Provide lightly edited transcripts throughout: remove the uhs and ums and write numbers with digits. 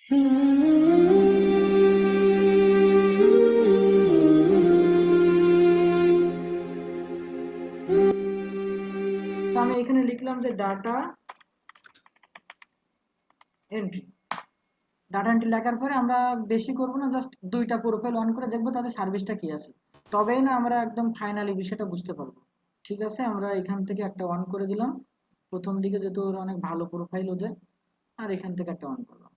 তো আমি এখানে লিখলাম যে ডাটা এন্ট্রি। ডাটা এন্ট্রি লেখার পরে আমরা বেশি করব না, জাস্ট দুইটা প্রোফাইল অন করে দেখবো তাদের সার্ভিসটা কি আছে, তবেই না আমরা একদম ফাইনালি বিষয়টা বুঝতে পারবো। ঠিক আছে, আমরা এখান থেকে একটা অন করে দিলাম প্রথম দিকে, যেহেতু ওরা অনেক ভালো প্রোফাইল ওদের, আর এখান থেকে একটা অন করলাম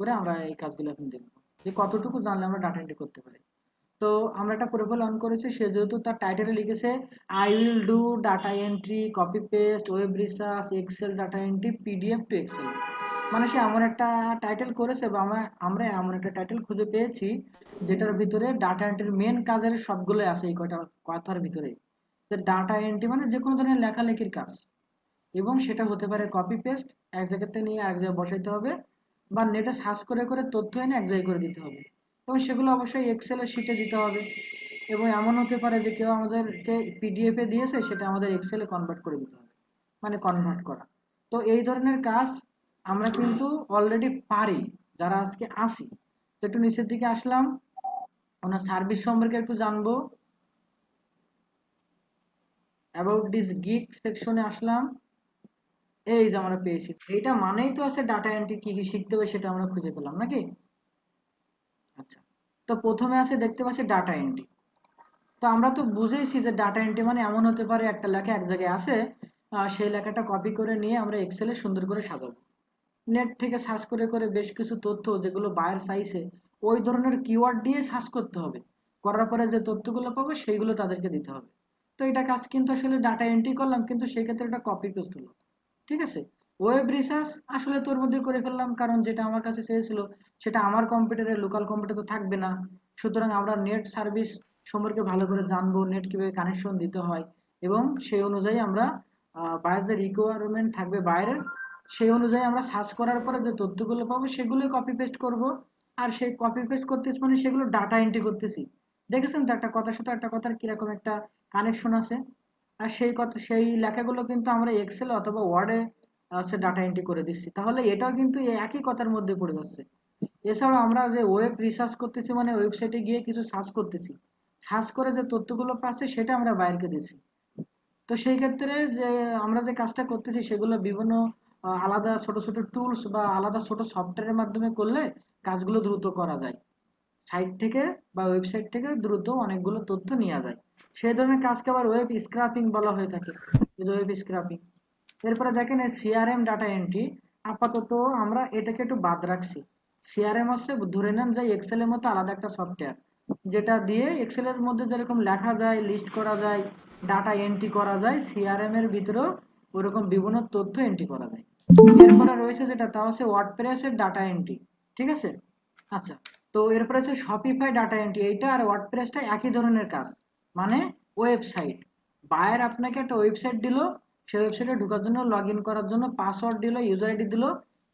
করে আমরা এই কাজগুলো এখন দেখবো যে কতটুকু জানলে আমরা ডাটা এন্ট্রি করতে পারি। তো আমরা একটা প্রোফাইল অন করেছি, সে যেহেতু তার টাইটেলে লিখেছে I will do data entry, copy paste, web research, Excel data entry, PDF to Excel, মানে সে এমন একটা টাইটেল করেছে বা আমরা এমন একটা টাইটেল খুঁজে পেয়েছি যেটার ভিতরে ডাটা এন্ট্রির মেন কাজের সবগুলো আছে এই কয়টা কথার ভিতরে। যে ডাটা এন্ট্রি মানে যে কোনো ধরনের লেখালেখির কাজ, এবং সেটা হতে পারে কপি পেস্ট, এক জায়গা থেকে নিয়ে আরেক জায়গায় বসাইতে হবে, বা নেটে সার্চ করে করে তথ্য এনে এক জায়গায় করে দিতে হবে, এবং সেগুলো অবশ্যই এক্সেলের শিটে দিতে হবে। এবং এমন হতে পারে যে কেউ আমাদেরকে পিডিএফ এ দিয়েছে, সেটা আমাদের এক্সেলে কনভার্ট করে দিতে হবে, মানে কনভার্ট করা। তো এই ধরনের কাজ আমরা কিন্তু অলরেডি পারি যারা আজকে আসি। তো একটু নিচের দিকে আসলাম, ওনার সার্ভিস সম্পর্কে একটু জানবো, অ্যাবাউট দিস গিগ সেকশনে আসলাম। এই যে আমরা পেয়েছি, এইটা মানেই তো আছে ডাটা এন্ট্রি কি কি শিখতে হবে সেটা আমরা খুঁজে পেলাম নাকি। আচ্ছা, তো প্রথমে আছে দেখতে পাচ্ছি ডাটা এন্ট্রি। তো আমরা তো বুঝেইছি যে ডাটা এন্ট্রি মানে এমন হতে পারে একটা লেখা এক জায়গায় আছে, সেই লেখাটা কপি করে নিয়ে আমরা এক্সেলে সুন্দর করে সাজাবো, নেট থেকে সার্চ করে করে বেশ কিছু তথ্য যেগুলো বায়ার চাইছে ওই ধরনের কিওয়ার্ড দিয়ে সার্চ করতে হবে, করার পরে যে তথ্যগুলো পাবো সেইগুলো তাদেরকে দিতে হবে। তো এটা কাজ কিন্তু আসলে ডাটা এন্ট্রি করলাম, কিন্তু সেই ক্ষেত্রে এটা কপি পেস্ট হলো। ঠিক আছে, ওয়েব রিসার্চ আসলে তোর মধ্যে করে ফেললাম, কারণ যেটা আমার কাছে চেয়েছিল সেটা আমার কম্পিউটারে, লোকাল কম্পিউটার তো থাকবে না। সুতরাং আমরা নেট সার্ভিস সম্পর্কে ভালো করে জানবো, নেট কিভাবে কানেকশন দিতে হয়, এবং সেই অনুযায়ী আমরা বাইরের যে রিকোয়ারমেন্ট থাকবে বাইরের, সেই অনুযায়ী আমরা সার্চ করার পরে যে তথ্যগুলো পাবো সেগুলো কপি পেস্ট করব। আর সেই কপি পেস্ট করতেছি মানে সেগুলো ডাটা এন্ট্রি করতেছি। দেখেছেন তো একটা কথার সাথে একটা কথার কিরকম একটা কানেকশন আছে। আর সেই কথা, সেই লেখাগুলো কিন্তু আমরা এক্সেল অথবা ওয়ার্ডে হচ্ছে ডাটা এন্ট্রি করে দিচ্ছি, তাহলে এটাও কিন্তু এই একই কথার মধ্যে পড়ে যাচ্ছে। এছাড়াও আমরা যে ওয়েব রিসার্চ করতেছি মানে ওয়েবসাইটে গিয়ে কিছু সার্চ করতেছি, সার্চ করে যে তথ্যগুলো পাচ্ছে সেটা আমরা বাইরকে দিচ্ছি। তো সেই ক্ষেত্রে যে আমরা যে কাজটা করতেছি সেগুলো বিভিন্ন আলাদা ছোট ছোট টুলস বা আলাদা ছোট সফটওয়্যারের মাধ্যমে করলে কাজগুলো দ্রুত করা যায়, সাইট থেকে বা ওয়েবসাইট থেকে দ্রুত অনেকগুলো তথ্য নেওয়া যায়। সেই ধরনের কাজকে আবার ওয়েব স্ক্রাপিং বলা হয়ে থাকে, ওয়েব স্ক্রাপিং। এরপরে দেখেন এই সিআরএম ডাটা এন্ট্রি, আপাতত আমরা এটাকে একটু বাদ রাখছি। সিআরএম হচ্ছে ধরে নেন যে এক্সেল এর মতো আলাদা একটা সফটওয়্যার, যেটা দিয়ে এক্সেল এর মধ্যে যেরকম লেখা যায়, লিস্ট করা যায়, ডাটা এন্ট্রি করা যায়, সিআরএম এর ভিতরেও ওরকম বিভিন্ন তথ্য এন্ট্রি করা যায়। এরপরে রয়েছে যেটা, তা হচ্ছে ওয়ার্ডপ্রেস এর ডাটা এন্ট্রি। ঠিক আছে, আচ্ছা। তো এরপরে হচ্ছে শপিফাই ডাটা এন্ট্রি, এইটা আর ওয়ার্ডপ্রেসটা একই ধরনের কাজ, মানে ওয়েবসাইট, বায়ার আপনাকে একটা ওয়েবসাইট দিল, সেই ওয়েবসাইটে ঢোকার জন্য, লগ ইন করার জন্য পাসওয়ার্ড দিল, ইউজার আইডি দিল,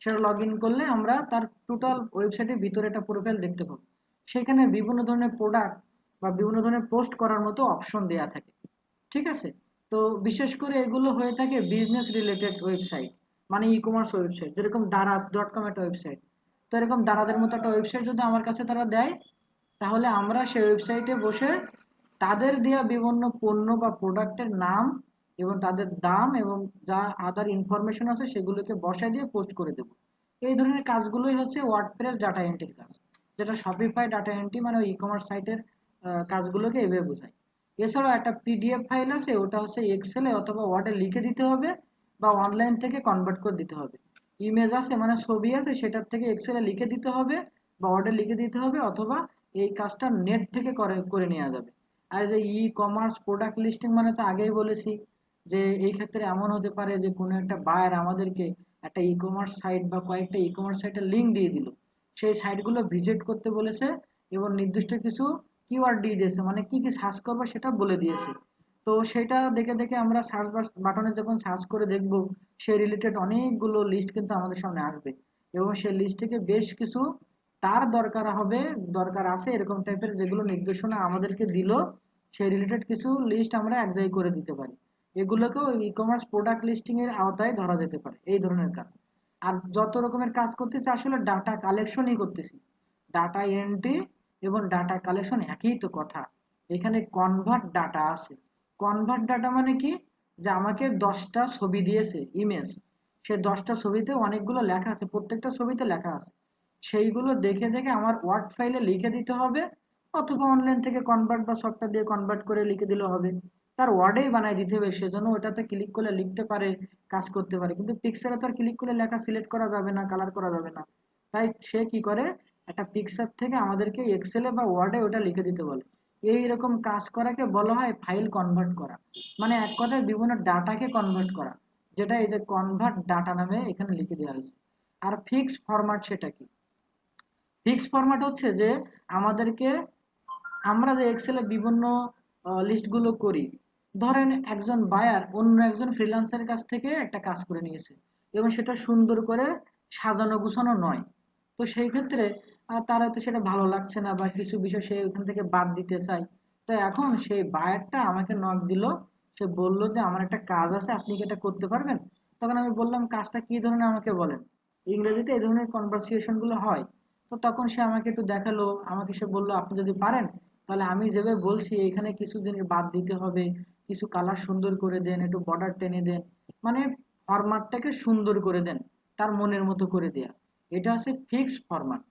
সেটা লগ ইন করলে আমরা তার টোটাল ওয়েবসাইটের ভিতরে একটা প্রোফাইল দেখতে পাবো। সেখানে বিভিন্ন ধরনের প্রোডাক্ট বা বিভিন্ন ধরনের পোস্ট করার মতো অপশন দেওয়া থাকে। ঠিক আছে, তো বিশেষ করে এগুলো হয়ে থাকে বিজনেস রিলেটেড ওয়েবসাইট, মানে ই কমার্স ওয়েবসাইট, যেরকম দারাজ.কম একটা ওয়েবসাইট। তো এরকম দারাজের মতো একটা ওয়েবসাইট যদি আমার কাছে তারা দেয়, তাহলে আমরা সেই ওয়েবসাইটে বসে তাদের দেওয়া বিভিন্ন পণ্য বা প্রোডাক্টের নাম এবং তাদের দাম এবং যা আদার ইনফরমেশন আছে সেগুলোকে বসায় দিয়ে পোস্ট করে দেব। এই ধরনের কাজগুলোই হচ্ছে ওয়ার্ডপ্রেস ডাটা এন্ট্রির কাজ, যেটা শপিফাই ডাটা এন্ট্রি মানে ই কমার্স সাইটের কাজগুলোকে এভাবে বোঝায়। এছাড়াও একটা পিডিএফ ফাইল আছে, ওটা হচ্ছে এক্সেলে অথবা ওয়ার্ডে লিখে দিতে হবে, বা অনলাইন থেকে কনভার্ট করে দিতে হবে। ইমেজ আছে মানে ছবি আছে, সেটার থেকে এক্সেলে লিখে দিতে হবে বা ওয়ার্ডে লিখে দিতে হবে, অথবা এই কাজটা নেট থেকে করে করে নেওয়া যাবে। আর যে ই কমার্স প্রোডাক্ট লিস্টিং মানে তো আগেই বলেছি যে এই ক্ষেত্রে এমন হতে পারে যে কোনো একটা বায়ার আমাদেরকে একটা ই কমার্স সাইট বা কয়েকটা ই কমার্স সাইটের লিঙ্ক দিয়ে দিল, সেই সাইটগুলো ভিজিট করতে বলেছে এবং নির্দিষ্ট কিছু কিওয়ার্ড দিয়ে দিয়েছে, মানে কি কি সার্চ করবো সেটা বলে দিয়েছে। তো সেটা দেখে দেখে আমরা সার্চ বাটনে যখন সার্চ করে দেখব, সেই রিলেটেড অনেকগুলো লিস্ট কিন্তু আমাদের সামনে আসবে, এবং সেই লিস্ট থেকে বেশ কিছু তার দরকার হবে, দরকার আছে এরকম টাইপের যেগুলো নির্দেশনা আমাদেরকে দিল, সেই রিলেটেড কিছু লিস্ট আমরা এক জায়গায় করে দিতে পারি। এগুলোকেও ই কমার্স প্রোডাক্ট লিস্টিং এর আওতায় ধরা যেতে পারে, এই ধরনের কাজ। আর যত রকমের কাজ করতেছি আসলে ডাটা কালেকশনই করতেছি। ডাটা এন্ট্রি এবং ডাটা কালেকশন একই তো কথা। এখানে কনভার্ট ডাটা আছে। কনভার্ট ডাটা মানে কি, যে আমাকে 10টা ছবি দিয়েছে ইমেজ, সে 10টা ছবিতে অনেকগুলো লেখা আছে, প্রত্যেকটা ছবিতে লেখা আছে, সেইগুলো দেখে দেখে আমার ওয়ার্ড ফাইলে লিখে দিতে হবে, অথবা অনলাইন থেকে কনভার্ট বা সফটওয়্যার দিয়ে কনভার্ট করে লিখে দিলে হবে। তার ওয়ার্ডেই বানাই দিতে হবে, সেজন্য ওটাতে ক্লিক করলে লিখতে পারে, কাজ করতে পারে। কিন্তু পিক্সারে তো আর ক্লিক করলে লেখা সিলেক্ট করা যাবে না, কালার করা যাবে না। তাই সে কি করে, একটা পিকচার থেকে আমাদেরকে এক্সেলে বা ওয়ার্ডে ওটা লিখে দিতে বলে। এই রকম কাজ করাকে বলা হয় ফাইল কনভার্ট করা, মানে এক কথায় বিভিন্ন ডাটাকে কনভার্ট করা, যেটা এই যে কনভার্ট ডাটা নামে এখানে লিখে দেওয়া হয়েছে। আর ফিক্স ফরম্যাট সেটা কি? ফিক্স ফরম্যাট হচ্ছে যে আমাদেরকে, আমরা যে এক্সেলে বিভিন্ন লিস্টগুলো করি, ধরেন একজন বায়ার অন্য একজন ফ্রিল্যান্সারের কাছ থেকে একটা কাজ করে নিয়েছে এবং সেটা সুন্দর করে সাজানো গুছানো নয়। তো সেই ক্ষেত্রে তার হয়তো সেটা ভালো লাগছে না বা কিছু বিষয় সে ওখান থেকে বাদ দিতে চায়। তো এখন সেই বায়ারটা আমাকে নক দিল, সে বলল যে আমার একটা কাজ আছে, আপনি কি এটা করতে পারবেন? তখন আমি বললাম কাজটা কি ধরনের আমাকে বলেন। ইংরেজিতে এই ধরনের কনভারসেশন গুলো হয়। তো তখন সে আমাকে একটু দেখালো, আমাকে সে বলল আপনি যদি পারেন তাহলে আমি যেভাবে বলছি এখানে কিছু জিনিস বাদ দিতে হবে, কিছু কালার সুন্দর করে দেন, একটু বর্ডার টেনে দেন, মানে ফরম্যাটটাকে সুন্দর করে দেন, তার মনের মতো করে দেয়া। এটা হচ্ছে ফিক্সড ফরম্যাট।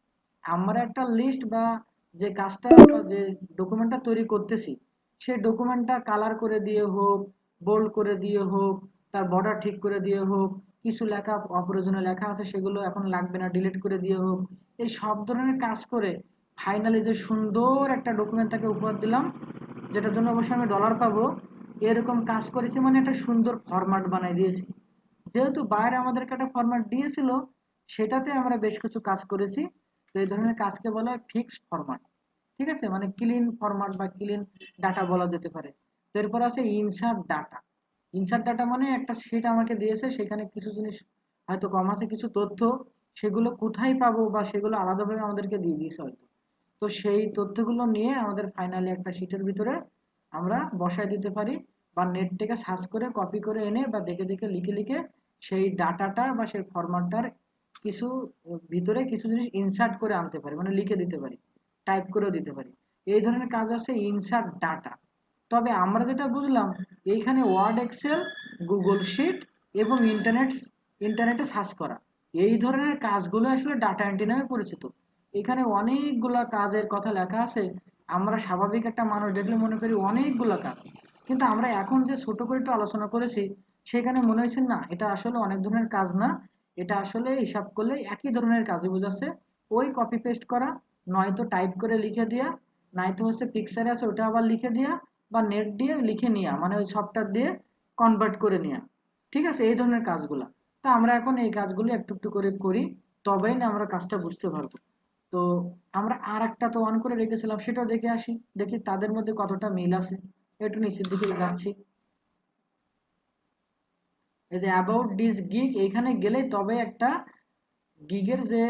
আমরা একটা লিস্ট বা যে কাজটা বা যে ডকুমেন্টটা তৈরি করতেছি, সেই ডকুমেন্টটা কালার করে দিয়ে হোক, বোল্ড করে দিয়ে হোক, তার বর্ডার ঠিক করে দিয়ে হোক, কিছু লেখা অপ্রয়োজনীয় লেখা আছে সেগুলো এখন লাগবে না ডিলিট করে দিয়ে হোক, এই সব ধরনের কাজ করে ফাইনালি যে সুন্দর একটা ডকুমেন্ট তাকে উপহার দিলাম, যেটার জন্য অবশ্যই আমি ডলার পাবো, এরকম কাজ করেছি, মানে একটা সুন্দর ফরম্যাট বানাই দিয়েছি। যেহেতু বাইরে আমাদেরকে একটা ফরম্যাট দিয়েছিল, সেটাতে আমরা বেশ কিছু কাজ করেছি। তো এই ধরনের কাজকে বলা হয় ফিক্সড ফরম্যাট। ঠিক আছে, মানে ক্লিন ফরম্যাট বা ক্লিন ডাটা বলা যেতে পারে। তো এরপর আছে ইনসার্ট ডাটা। ইনসার্ট ডাটা মানে একটা শিট আমাকে দিয়েছে, সেখানে কিছু জিনিস হয়তো কম আছে, কিছু তথ্য, সেগুলো কোথায় পাবো বা সেগুলো আলাদাভাবে আমাদেরকে দিয়ে দিয়েছে হয়তো। তো সেই তথ্যগুলো নিয়ে আমাদের ফাইনালি একটা শিটের ভিতরে আমরা বসায় দিতে পারি, বা নেট থেকে সার্চ করে কপি করে এনে বা দেখে দেখে লিখে লিখে সেই ডাটাটা বা সেই ফরম্যাটটার কিছু ভিতরে কিছু জিনিস ইনসার্ট করে আনতে পারি, মানে লিখে দিতে পারি, টাইপ করেও দিতে পারি। এই ধরনের কাজ আছে ইনসার্ট ডাটা। তবে আমরা যেটা বুঝলাম, এইখানে ওয়ার্ড, এক্সেল, গুগল শিট এবং ইন্টারনেটে সার্চ করা, এই ধরনের কাজগুলো আসলে ডাটা এন্ট্রি নামে পরিচিত। এখানে অনেকগুলা কাজের কথা লেখা আছে। আমরা স্বাভাবিক একটা মানুষ দেখলে মনে করি অনেকগুলো কাজ, কিন্তু আমরা এখন যে ছোট করে একটু আলোচনা করেছি, সেখানে মনে হয়েছে না এটা আসলে অনেক ধরনের কাজ না, এটা আসলে হিসাব করলে একই ধরনের কাজই বোঝাচ্ছে। ওই কপি পেস্ট করা, নয়তো টাইপ করে লিখে দেওয়া, নয়তো হচ্ছে পিকচারে আছে ওটা আবার লিখে দেওয়া, বা নেট দিয়ে লিখে নেওয়া, মানে ওই সফটওয়্যার দিয়ে কনভার্ট করে নেওয়া। ঠিক আছে, এই ধরনের কাজগুলা। তা আমরা এখন এই কাজগুলো একটু একটু করে করি, তবেই না আমরা কাজটা বুঝতে পারবো। তো আমরা আর একটা তো অন করে রেখেছিলাম, সেটাও দেখে আসি, দেখি তাদের মধ্যে কতটা মিল আছে। একটু নিচের দিকে যাচ্ছি। এই যে অ্যাবাউট দিস গিগ, এখানে গেলে তবে একটা গিগের যে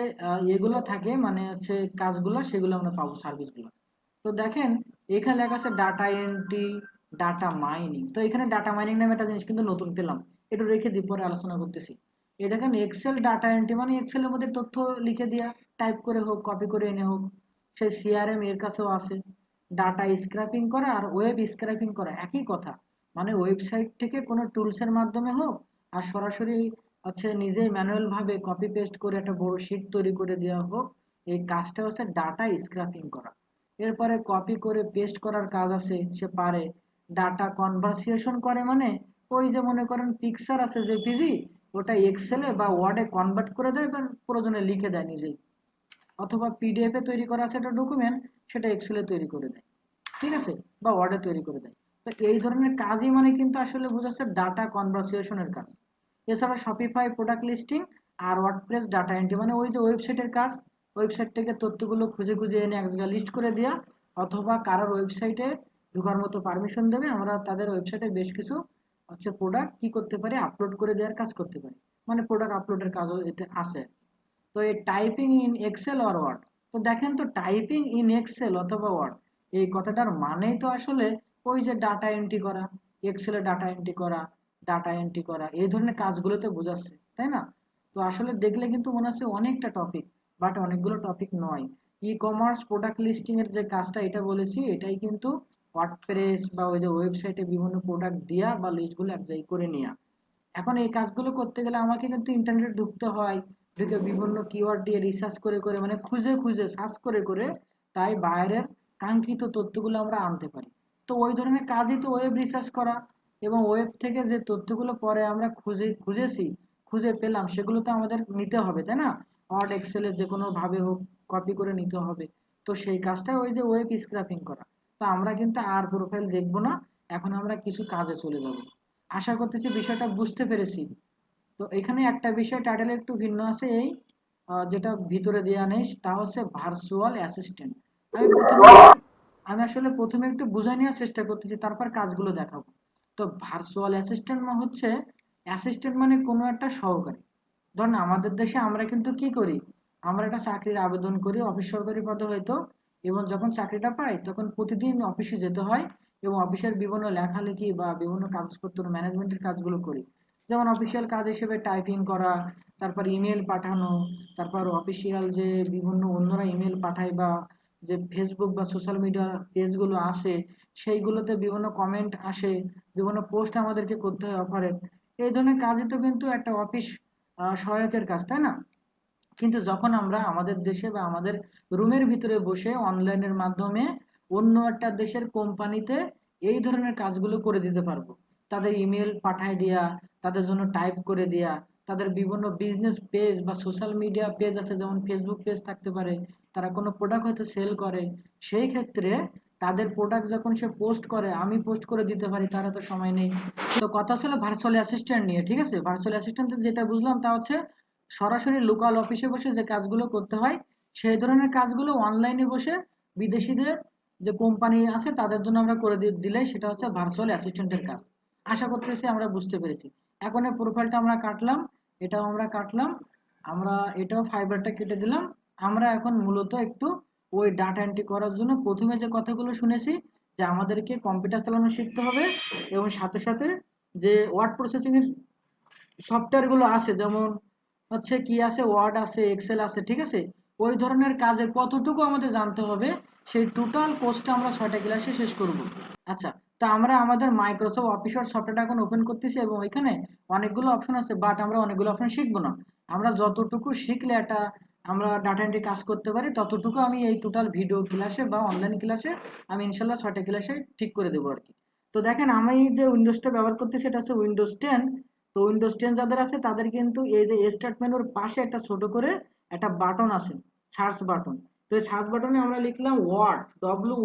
এগুলো থাকে, মানে হচ্ছে কাজগুলো, সেগুলো আমরা পাবো, সার্ভিসগুলো। তো দেখেন এখানে লেখা আছে ডাটা এন্ট্রি, ডাটা মাইনিং। তো এখানে ডাটা মাইনিং নামে একটা জিনিস কিন্তু নতুন পেলাম, একটু রেখে দিই, পরে আলোচনা করতেছি। এই দেখেন এক্সেল ডাটা এন্ট্রি, মানে এক্সেলের মধ্যে তথ্য লিখে দেওয়া, টাইপ করে হোক, কপি করে এনে হোক। সেই সিআরএম এর কাছেও আছে। ডাটা স্ক্র্যাপিং করা আর ওয়েব স্ক্র্যাপিং করা একই কথা, মানে ওয়েবসাইট থেকে কোনো টুলসের মাধ্যমে হোক, আর সরাসরি হচ্ছে নিজেই ম্যানুয়াল ভাবে কপি পেস্ট করে একটা বড় শিট তৈরি করে দেওয়া হোক, এই কাজটা হচ্ছে ডাটা স্ক্র্যাপিং করা। এরপরে কপি করে পেস্ট করার কাজ আছে, সে পারে। ডাটা কনভার্সেশন করে, মানে ওই যে মনে করেন পিকচার আছে যে পিজি, ওটা এক্সেলে বা ওয়ার্ডে কনভার্ট করে দেয় বা প্রয়োজনে লিখে দেয় নিজেই, অথবা পিডিএফ এ তৈরি করা আছে একটা ডকুমেন্ট, সেটা এক্সেলে তৈরি করে দেয়। ঠিক আছে, বা ওয়ার্ডে তৈরি করে দেয়। তো এই ধরনের কাজই মানে কিন্তু আসলে বোঝাচ্ছে ডাটা কনভার্সেশনের কাজ। এছাড়া শপিফাই প্রোডাক্ট লিস্টিং আর ওয়ার্ডপ্রেস ডাটা এন্ট্রি, মানে ওই যে ওয়েবসাইটের কাজ, ওয়েবসাইট থেকে তথ্যগুলো খুঁজে খুঁজে এনে এক জায়গায় লিস্ট করে দেওয়া, অথবা কারোর ওয়েবসাইটে ঢোকার মতো পারমিশন দেবে, আমরা তাদের ওয়েবসাইটে বেশ কিছু হচ্ছে প্রোডাক্ট কি করতে পারি, আপলোড করে দেওয়ার কাজ করতে পারি, মানে প্রোডাক্ট আপলোডের কাজও এতে আছে। তো এই typing in Excel or Word, তো দেখেন তো টাইপিং ইন এক্সেল অথবা ওয়ার্ড, এই কথাটার মানেই তো আসলে ওই যে ডাটা এন্ট্রি করা, এক্সেলে ডাটা এন্ট্রি করা, ডাটা এন্ট্রি করা, এই ধরনের কাজগুলোতে বোঝাচ্ছে, তাই না? তো আসলে দেখলে কিন্তু মনে হচ্ছে অনেকটা টপিক, বাট অনেকগুলো টপিক নয়। ই কমার্স প্রোডাক্ট লিস্টিং এর যে কাজটা এটা বলেছি, এটাই কিন্তু ওয়ার্ডপ্রেস বা ওই যে ওয়েবসাইটে বিভিন্ন প্রোডাক্ট দিয়া বা লিস্টগুলো এক জায়গায় করে নেওয়া। এখন এই কাজগুলো করতে গেলে আমাকে কিন্তু ইন্টারনেটে ঢুকতে হয়, ঢুকে বিভিন্ন কিওয়ার্ড দিয়ে রিসার্চ করে করে, মানে খুঁজে খুঁজে সার্চ করে করে, তাই বাইরের কাঙ্ক্ষিত তথ্যগুলো আমরা আনতে পারি। তো ওই ধরনের কাজই তো ওয়েব রিসার্চ করা, এবং ওয়েব থেকে যে তথ্যগুলো পরে আমরা খুঁজেছি, খুঁজে পেলাম, সেগুলো তো আমাদের নিতে হবে, তাই না? ওয়ার্ড এক্সেলে যে কোনো ভাবে হোক কপি করে নিতে হবে। তো সেই কাজটা ওই যে ওয়েব স্ক্র্যাপিং করা। তো আমরা কিন্তু আর প্রোফাইল দেখবো না, এখন আমরা কিছু কাজে চলে যাব। আশা করতেছি বিষয়টা বুঝতে পেরেছি। তো এখানে একটা বিষয় টাইটেল একটু ভিন্ন আছে, এই যেটা ভিতরে দেওয়া নেই, তা হচ্ছে ভার্চুয়াল অ্যাসিস্ট্যান্ট। আমি প্রথমে আমি আসলে প্রথমে একটু বুঝাই নেওয়ার চেষ্টা করতেছি, তারপর কাজগুলো দেখাবো। তো ভার্চুয়াল অ্যাসিস্ট্যান্ট হচ্ছে, অ্যাসিস্ট্যান্ট মানে কোনো একটা সহকারী। ধরুন আমাদের দেশে আমরা কিন্তু কি করি, আমরা একটা চাকরির আবেদন করি অফিস সহকারী পদে হয়তো, এবং যখন চাকরিটা পাই তখন প্রতিদিন অফিসে যেতে হয়, এবং অফিসের বিভিন্ন লেখালেখি বা বিভিন্ন কাগজপত্র ম্যানেজমেন্টের কাজগুলো করি। যেমন অফিসিয়াল কাজ হিসেবে টাইপিং করা, তারপর ইমেল পাঠানো, তারপর অফিসিয়াল যে বিভিন্ন অন্যরা ইমেল পাঠায়, বা যে ফেসবুক বা সোশ্যাল মিডিয়া পেজগুলো আসে, সেইগুলোতে বিভিন্ন কমেন্ট আসে, বিভিন্ন পোস্ট আমাদেরকে করতে হয় অফারের। এই ধরনের কাজই তো কিন্তু একটা অফিস সহায়কের কাজ, তাই না? কিন্তু যখন আমরা আমাদের দেশে বা আমাদের রুমের ভিতরে বসে অনলাইনের মাধ্যমে অন্য একটা দেশের কোম্পানিতে এই ধরনের কাজগুলো করে দিতে পারবো, তাদের ইমেল পাঠায় দেয়া, তাদের জন্য টাইপ করে দেয়া, তাদের বিভিন্ন বিজনেস পেজ বা সোশ্যাল মিডিয়া পেজ আছে, যেমন ফেসবুক পেজ থাকতে পারে, তারা কোনো প্রোডাক্ট হয়তো সেল করে, সেই ক্ষেত্রে তাদের প্রোডাক্ট যখন সে পোস্ট করে আমি পোস্ট করে দিতে পারি, তার তো সময় নেই। তো কথা ছিল ভার্চুয়াল অ্যাসিস্ট্যান্ট নিয়ে, ঠিক আছে? ভার্চুয়াল অ্যাসিস্ট্যান্ট যেটা বুঝলাম তা হচ্ছে সরাসরি লোকাল অফিসে বসে যে কাজগুলো করতে হয়, সেই ধরনের কাজগুলো অনলাইনে বসে বিদেশিদের যে কোম্পানি আছে তাদের জন্য আমরা করে দিলে সেটা হচ্ছে ভার্চুয়াল অ্যাসিস্ট্যান্টের কাজ। আশা করতেছি আমরা বুঝতে পেরেছি। এখন এই প্রোফাইলটা আমরা কাটলাম, এটাও আমরা কাটলাম, আমরা এটাও ফাইবারটা কেটে দিলাম। আমরা এখন মূলত একটু ওই ডাটা এন্ট্রি করার জন্য প্রথমে যে কথাগুলো শুনেছি, যে আমাদেরকে কম্পিউটার চালানো শিখতে হবে, এবং সাথে সাথে যে ওয়ার্ড প্রসেসিং এর সফটওয়্যার গুলো আছে, যেমন হচ্ছে কি আছে, ওয়ার্ড আছে, এক্সেল আছে, ঠিক আছে? ওই ধরনের কাজে কতটুকু আমাদের জানতে হবে, সেই টোটাল কোর্সটা আমরা 6টা ক্লাসে শেষ করব। আচ্ছা, তা আমরা আমাদের মাইক্রোসফট অফিস ওয়ার্ড সফটওয়্যারটা এখন ওপেন করতেছি, এবং ওইখানে অনেকগুলো অপশন আছে, বাট আমরা অনেকগুলো অপশন শিখবো না। আমরা যতটুকু শিখলে একটা আমরা ডাটা এন্ট্রি কাজ করতে পারি, ততটুকু আমি এই টোটাল ভিডিও ক্লাসে বা অনলাইন ক্লাসে আমি ইনশাল্লাহ 6টা ক্লাসে ঠিক করে দেবো আর কি। তো দেখেন আমি যে উইন্ডোজটা ব্যবহার করতেছি সেটা হচ্ছে উইন্ডোজ 10। তো উইন্ডোজ 10 যাদের আছে তাদের কিন্তু এই যে স্টার্ট মেনুর পাশে একটা ছোট করে একটা বাটন আছে, সার্চ বাটন। তো এই সার্চ বাটনে আমরা লিখলাম ওয়ার্ড,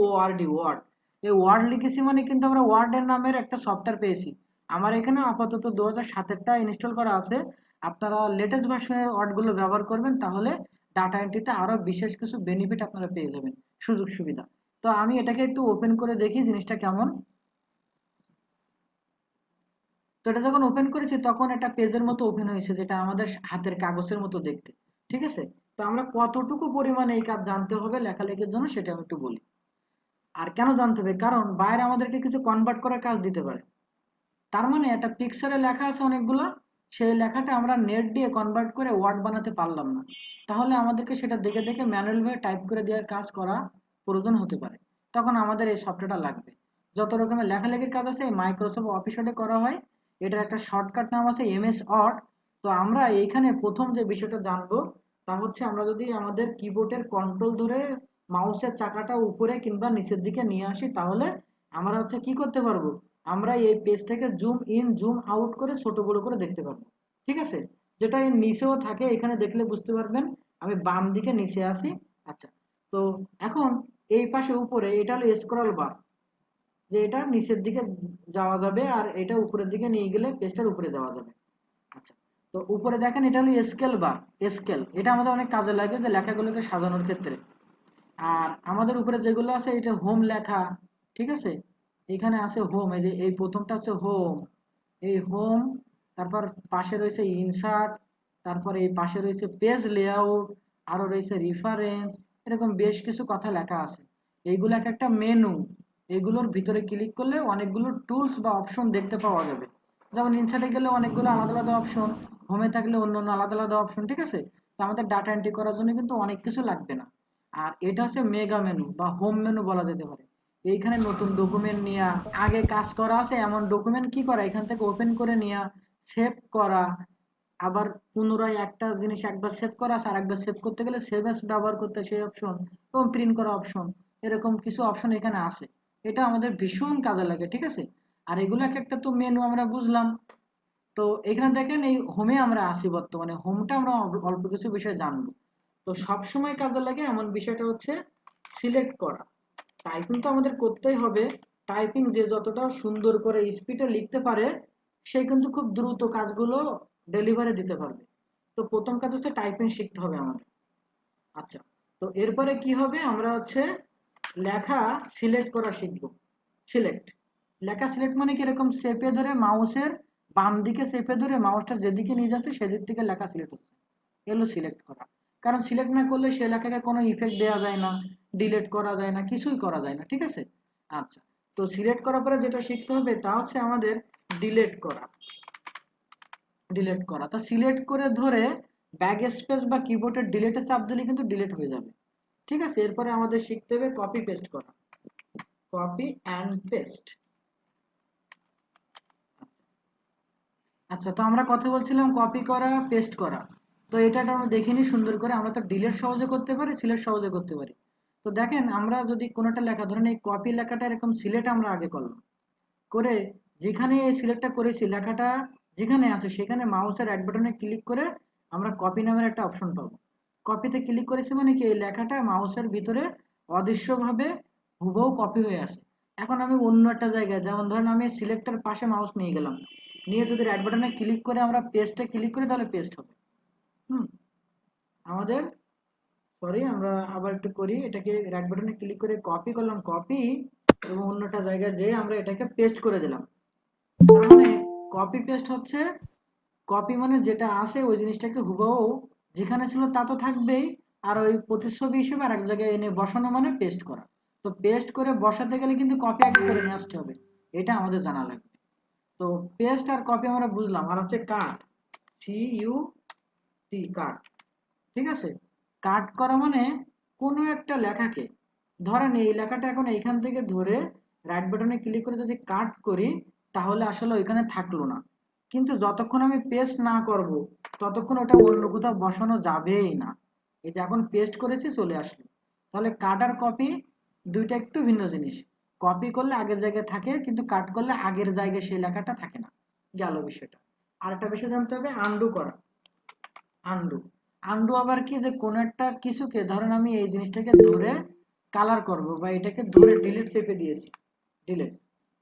WORD, ওয়ার্ড। এই ওয়ার্ড লিখেছি মানে কিন্তু আমরা ওয়ার্ড এর নামের একটা সফটওয়্যার পেয়েছি। আমার এখানে আপাতত 2007-এরটা ইনস্টল করা আছে। আপনারা লেটেস্ট ভার্সনের ওয়ার্ড গুলো ব্যবহার করবেন, তাহলে ডাটা এন্ট্রিতে আরো বিশেষ কিছু বেনিফিট আপনারা পেয়ে যাবেন, সুযোগ সুবিধা। তো আমি এটাকে একটু ওপেন করে দেখি জিনিসটা কেমন। তো এটা যখন ওপেন করেছি তখন একটা পেজের মতো ওপেন হয়েছে, যেটা আমাদের হাতের কাগজের মতো দেখতে, ঠিক আছে? তো আমরা কতটুকু পরিমাণে এই কাজ জানতে হবে লেখালেখির জন্য সেটা আমি একটু বলি। আর কেন জানতে হবে, কারণ বাইরে আমাদেরকে কিছু কনভার্ট করার কাজ দিতে পারে। তার মানে একটা পিকচারে লেখা আছে অনেকগুলা, সেই লেখাটা আমরা নেট দিয়ে কনভার্ট করে ওয়ার্ড বানাতে পারলাম না, তাহলে আমাদেরকে সেটা দেখে দেখে ম্যানুয়াল ভাবে টাইপ করে দেওয়ার কাজ করা প্রয়োজন হতে পারে। তখন আমাদের এই সফটওয়্যারটা লাগবে। যত রকমের লেখালেখির কাজ আছে এই মাইক্রোসফট অফিস ওয়ার্ডে করা হয়। এটার একটা শর্টকাট নাম আছে এমএস ওয়ার্ড। তো আমরা এইখানে প্রথম যে বিষয়টা জানবো, তা হচ্ছে আমরা যদি আমাদের কিবোর্ডের কন্ট্রোল ধরে মাউসের চাকাটা উপরে কিংবা নিচের দিকে নিয়ে আসি, তাহলে আমরা হচ্ছে কি করতে পারবো, আমরা এই পেজটাকে জুম ইন জুম আউট করে ছোট বড় করে দেখতে পারবো, ঠিক আছে? যেটা এর নিচেও থাকে, এখানে দেখলে বুঝতে পারবেন। আমি বাম দিকে নিচে আসি। আচ্ছা, তো এখন এই পাশে উপরে এটা হলো স্ক্রল বার, যে এটা নিচের দিকে যাওয়া যাবে, আর এটা উপরের দিকে নিয়ে গেলে পেজটার উপরে যাওয়া যাবে। আচ্ছা, তো উপরে দেখেন এটা হলো স্কেল বার। স্কেল এটা আমাদের অনেক কাজে লাগে যে লেখাগুলোকে সাজানোর ক্ষেত্রে। আর আমাদের উপরে যেগুলো আছে এটা হোম লেখা, ঠিক আছে? এখানে আছে হোম, এই যে এই প্রথমটা হচ্ছে হোম, এই হোম। তারপর পাশে রয়েছে ইনসার্ট, তারপর এই পাশে রয়েছে পেজ লেআউট, আরো রয়েছে রেফারেন্স। এরকম বেশ কিছু কথা লেখা আছে। এইগুলো এক একটা মেনু, এগুলোর ভিতরে ক্লিক করলে অনেকগুলো টুলস বা অপশন দেখতে পাওয়া যাবে। যেমন ইনসার্টে গেলে অনেকগুলো আলাদা আলাদা অপশন, হোমে থাকলে অন্য অন্য আলাদা আলাদা অপশন, ঠিক আছে। তো আমাদের ডাটা এন্ট্রি করার জন্য কিন্তু অনেক কিছু লাগবে না। আর এটা হচ্ছে মেগা মেনু বা হোম মেনু বলা যেতে পারে। এইখানে নতুন ডকুমেন্ট নিয়া, আগে কাজ করা আছে এমন ডকুমেন্ট কি করা, এখান থেকে ওপেন করে নিয়া সেভ করা, আবার পুনরায় একটা জিনিস একবার সেভ করা আছে আর একবার সেভ করতে গেলে সেভ এস ব্যবহার করতে সেই অপশন, এবং প্রিন্ট করা অপশন, এরকম কিছু অপশন এখানে আছে। এটা আমাদের ভীষণ কাজে লাগে, ঠিক আছে। আর এগুলো এক একটা তো মেনু আমরা বুঝলাম। তো এখানে দেখেন এই হোমে আমরা আসি, বর্তমানে হোমটা আমরা অল্প কিছু বিষয় জানবো। তো সব সময় কাজে লাগে এমন বিষয়টা হচ্ছে সিলেক্ট করা। টাইপিং তো আমাদের করতেই হবে। টাইপিং যে যতটা সুন্দর করে স্পিডে লিখতে পারে সে কিন্তু খুব দ্রুত কাজগুলো ডেলিভারি দিতে পারবে। তো প্রথম কাজ হচ্ছে টাইপিং শিখতে হবে আমাদের। আচ্ছা, তো এরপরে কি হবে, আমরা হচ্ছে লেখা সিলেক্ট করা শিখবো। সিলেক্ট, লেখা সিলেক্ট মানে কি, এরকম চেপে ধরে মাউসের বাম দিকে চেপে ধরে মাউসটা যেদিকে নিয়ে যাচ্ছে সেদিক থেকে লেখা সিলেক্ট হচ্ছে, এগুলো সিলেক্ট করা। কারণ সিলেক্ট না করলে সে লেখাকে কোনো ইফেক্ট দেওয়া যায় না, ডিলিট করা যায় না, কিছুই করা যায় না, ঠিক আছে। আচ্ছা, তো সিলেক্ট করার পরে যেটা শিখতে হবে তা হচ্ছে আমাদের ডিলিট করা। ডিলিট করা, তো সিলেক্ট করে ধরে ব্যাক স্পেস বা কিবোর্ডের ডিলিটে চাপ দিলে কিন্তু ডিলিট হয়ে যাবে, ঠিক আছে। এরপরে আমাদের শিখতে হবে কপি পেস্ট করা। Copy and paste. আচ্ছা, তো আমরা কথা বলছিলাম কপি করা পেস্ট করা। তো এটা আমরা দেখিনি সুন্দর করে, আমরা তো ডিলিট সহজে করতে পারি, সিলেক্ট সহজে করতে পারি। তো দেখেন আমরা যদি কোনোটা লেখা ধরেন এই কপি লেখাটা এরকম সিলেক্ট আমরা আগে করলাম, করে যেখানে এই সিলেক্টটা করেছি লেখাটা যেখানে আছে সেখানে মাউসের এক বাটনে ক্লিক করে আমরা কপি নামের একটা অপশন পাবো। কপিতে ক্লিক করেছি মানে কি এই লেখাটা মাউসের ভিতরে অদৃশ্যভাবে হুবহু কপি হয়ে আসে। এখন আমি অন্য একটা জায়গায়, যেমন ধরেন আমি সিলেক্টের পাশে মাউস নিয়ে গেলাম, নিয়ে যদি রাইট বাটনে ক্লিক করে আমরা পেস্টে ক্লিক করি তাহলে পেস্ট হবে। হুম, আমাদের, সরি আমরা আবার একটু করি, এটাকে রাইট বাটনে ক্লিক করে কপি করলাম, কপি, এবং অন্যটা জায়গায় যেয়ে আমরা এটাকে পেস্ট করে দিলাম। তার মানে কপি পেস্ট হচ্ছে, কপি মানে যেটা আছে ওই জিনিসটাকে হুবহু যেখানে ছিল তা তো থাকবেই, আর ওই প্রতিচ্ছবি হিসেবে আর এক জায়গায় এনে বসানো মানে পেস্ট করা। তো পেস্ট করে বসাতে গেলে কিন্তু কপি আগে করে নিয়ে আসতে হবে, এটা আমাদের জানা লাগবে। তো পেস্ট আর কপি আমরা বুঝলাম, আর হচ্ছে কাট, CUT, কাট, ঠিক আছে। কাট করা মানে কোনো একটা লেখাকে, ধরেন এই লেখাটা এখন এইখান থেকে ধরে রাইট বাটনে ক্লিক করে যদি কাট করি তাহলে আসলে ওইখানে থাকলো না, কিন্তু যতক্ষণ আমি পেস্ট না করব ততক্ষণ ওটা অন্য কোথাও বসানো যাবেই না। এই যে এখন পেস্ট করেছি চলে আসলো। তাহলে কাট আর কপি দুইটা একটু ভিন্ন জিনিস। কপি করলে আগের জায়গায় থাকে, কিন্তু কাট করলে আগের জায়গায় সেই লেখাটা থাকে না, গেল বিষয়টা। আর একটা বিষয় জানতে হবে আন্ডু করা। আন্ডু, আন্ডু আবার কি, যে কোন একটা কিছুকে ধরেন আমি এই জিনিসটাকে ধরে কালার করব বা এটাকে ধরে ডিলিট চেপে দিয়েছি, ডিলিট।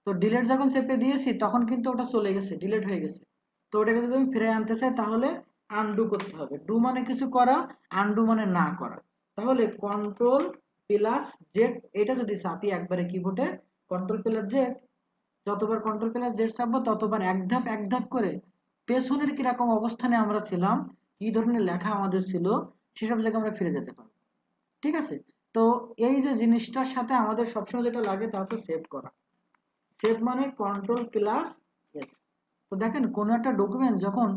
তো ডিলিট যখন চেপে দিয়েছি তখন কিন্তু ওটা চলে গেছে, ডিলিট হয়ে গেছে। তো ওটাকে যদি আমি ফিরে আনতে চাই তাহলে আন্ডু করতে হবে। ডু মানে কিছু করা, আন্ডু মানে না করা। তাহলে কন্ট্রোল প্লাস জেড, এটা যদি চাপি একবারে কিবোর্ডে কন্ট্রোল প্লাস জেড, যতবার কন্ট্রোল প্লাস জেড চাপবো ততবার এক ধাপ করে পেছনের কিরকম অবস্থানে আমরা ছিলাম, কি ধরনের লেখা আমাদের ছিল সেসব জায়গায় আমরা ফিরে যেতে পারবো, ঠিক আছে। তো এই যে জিনিসটার সাথে আমাদের সবসময় যেটা লাগে তা হচ্ছে সেভ করা। সেভ মানে কন্ট্রোল প্লাস এস। তো দেখেন কোন একটা ডকুমেন্ট যখন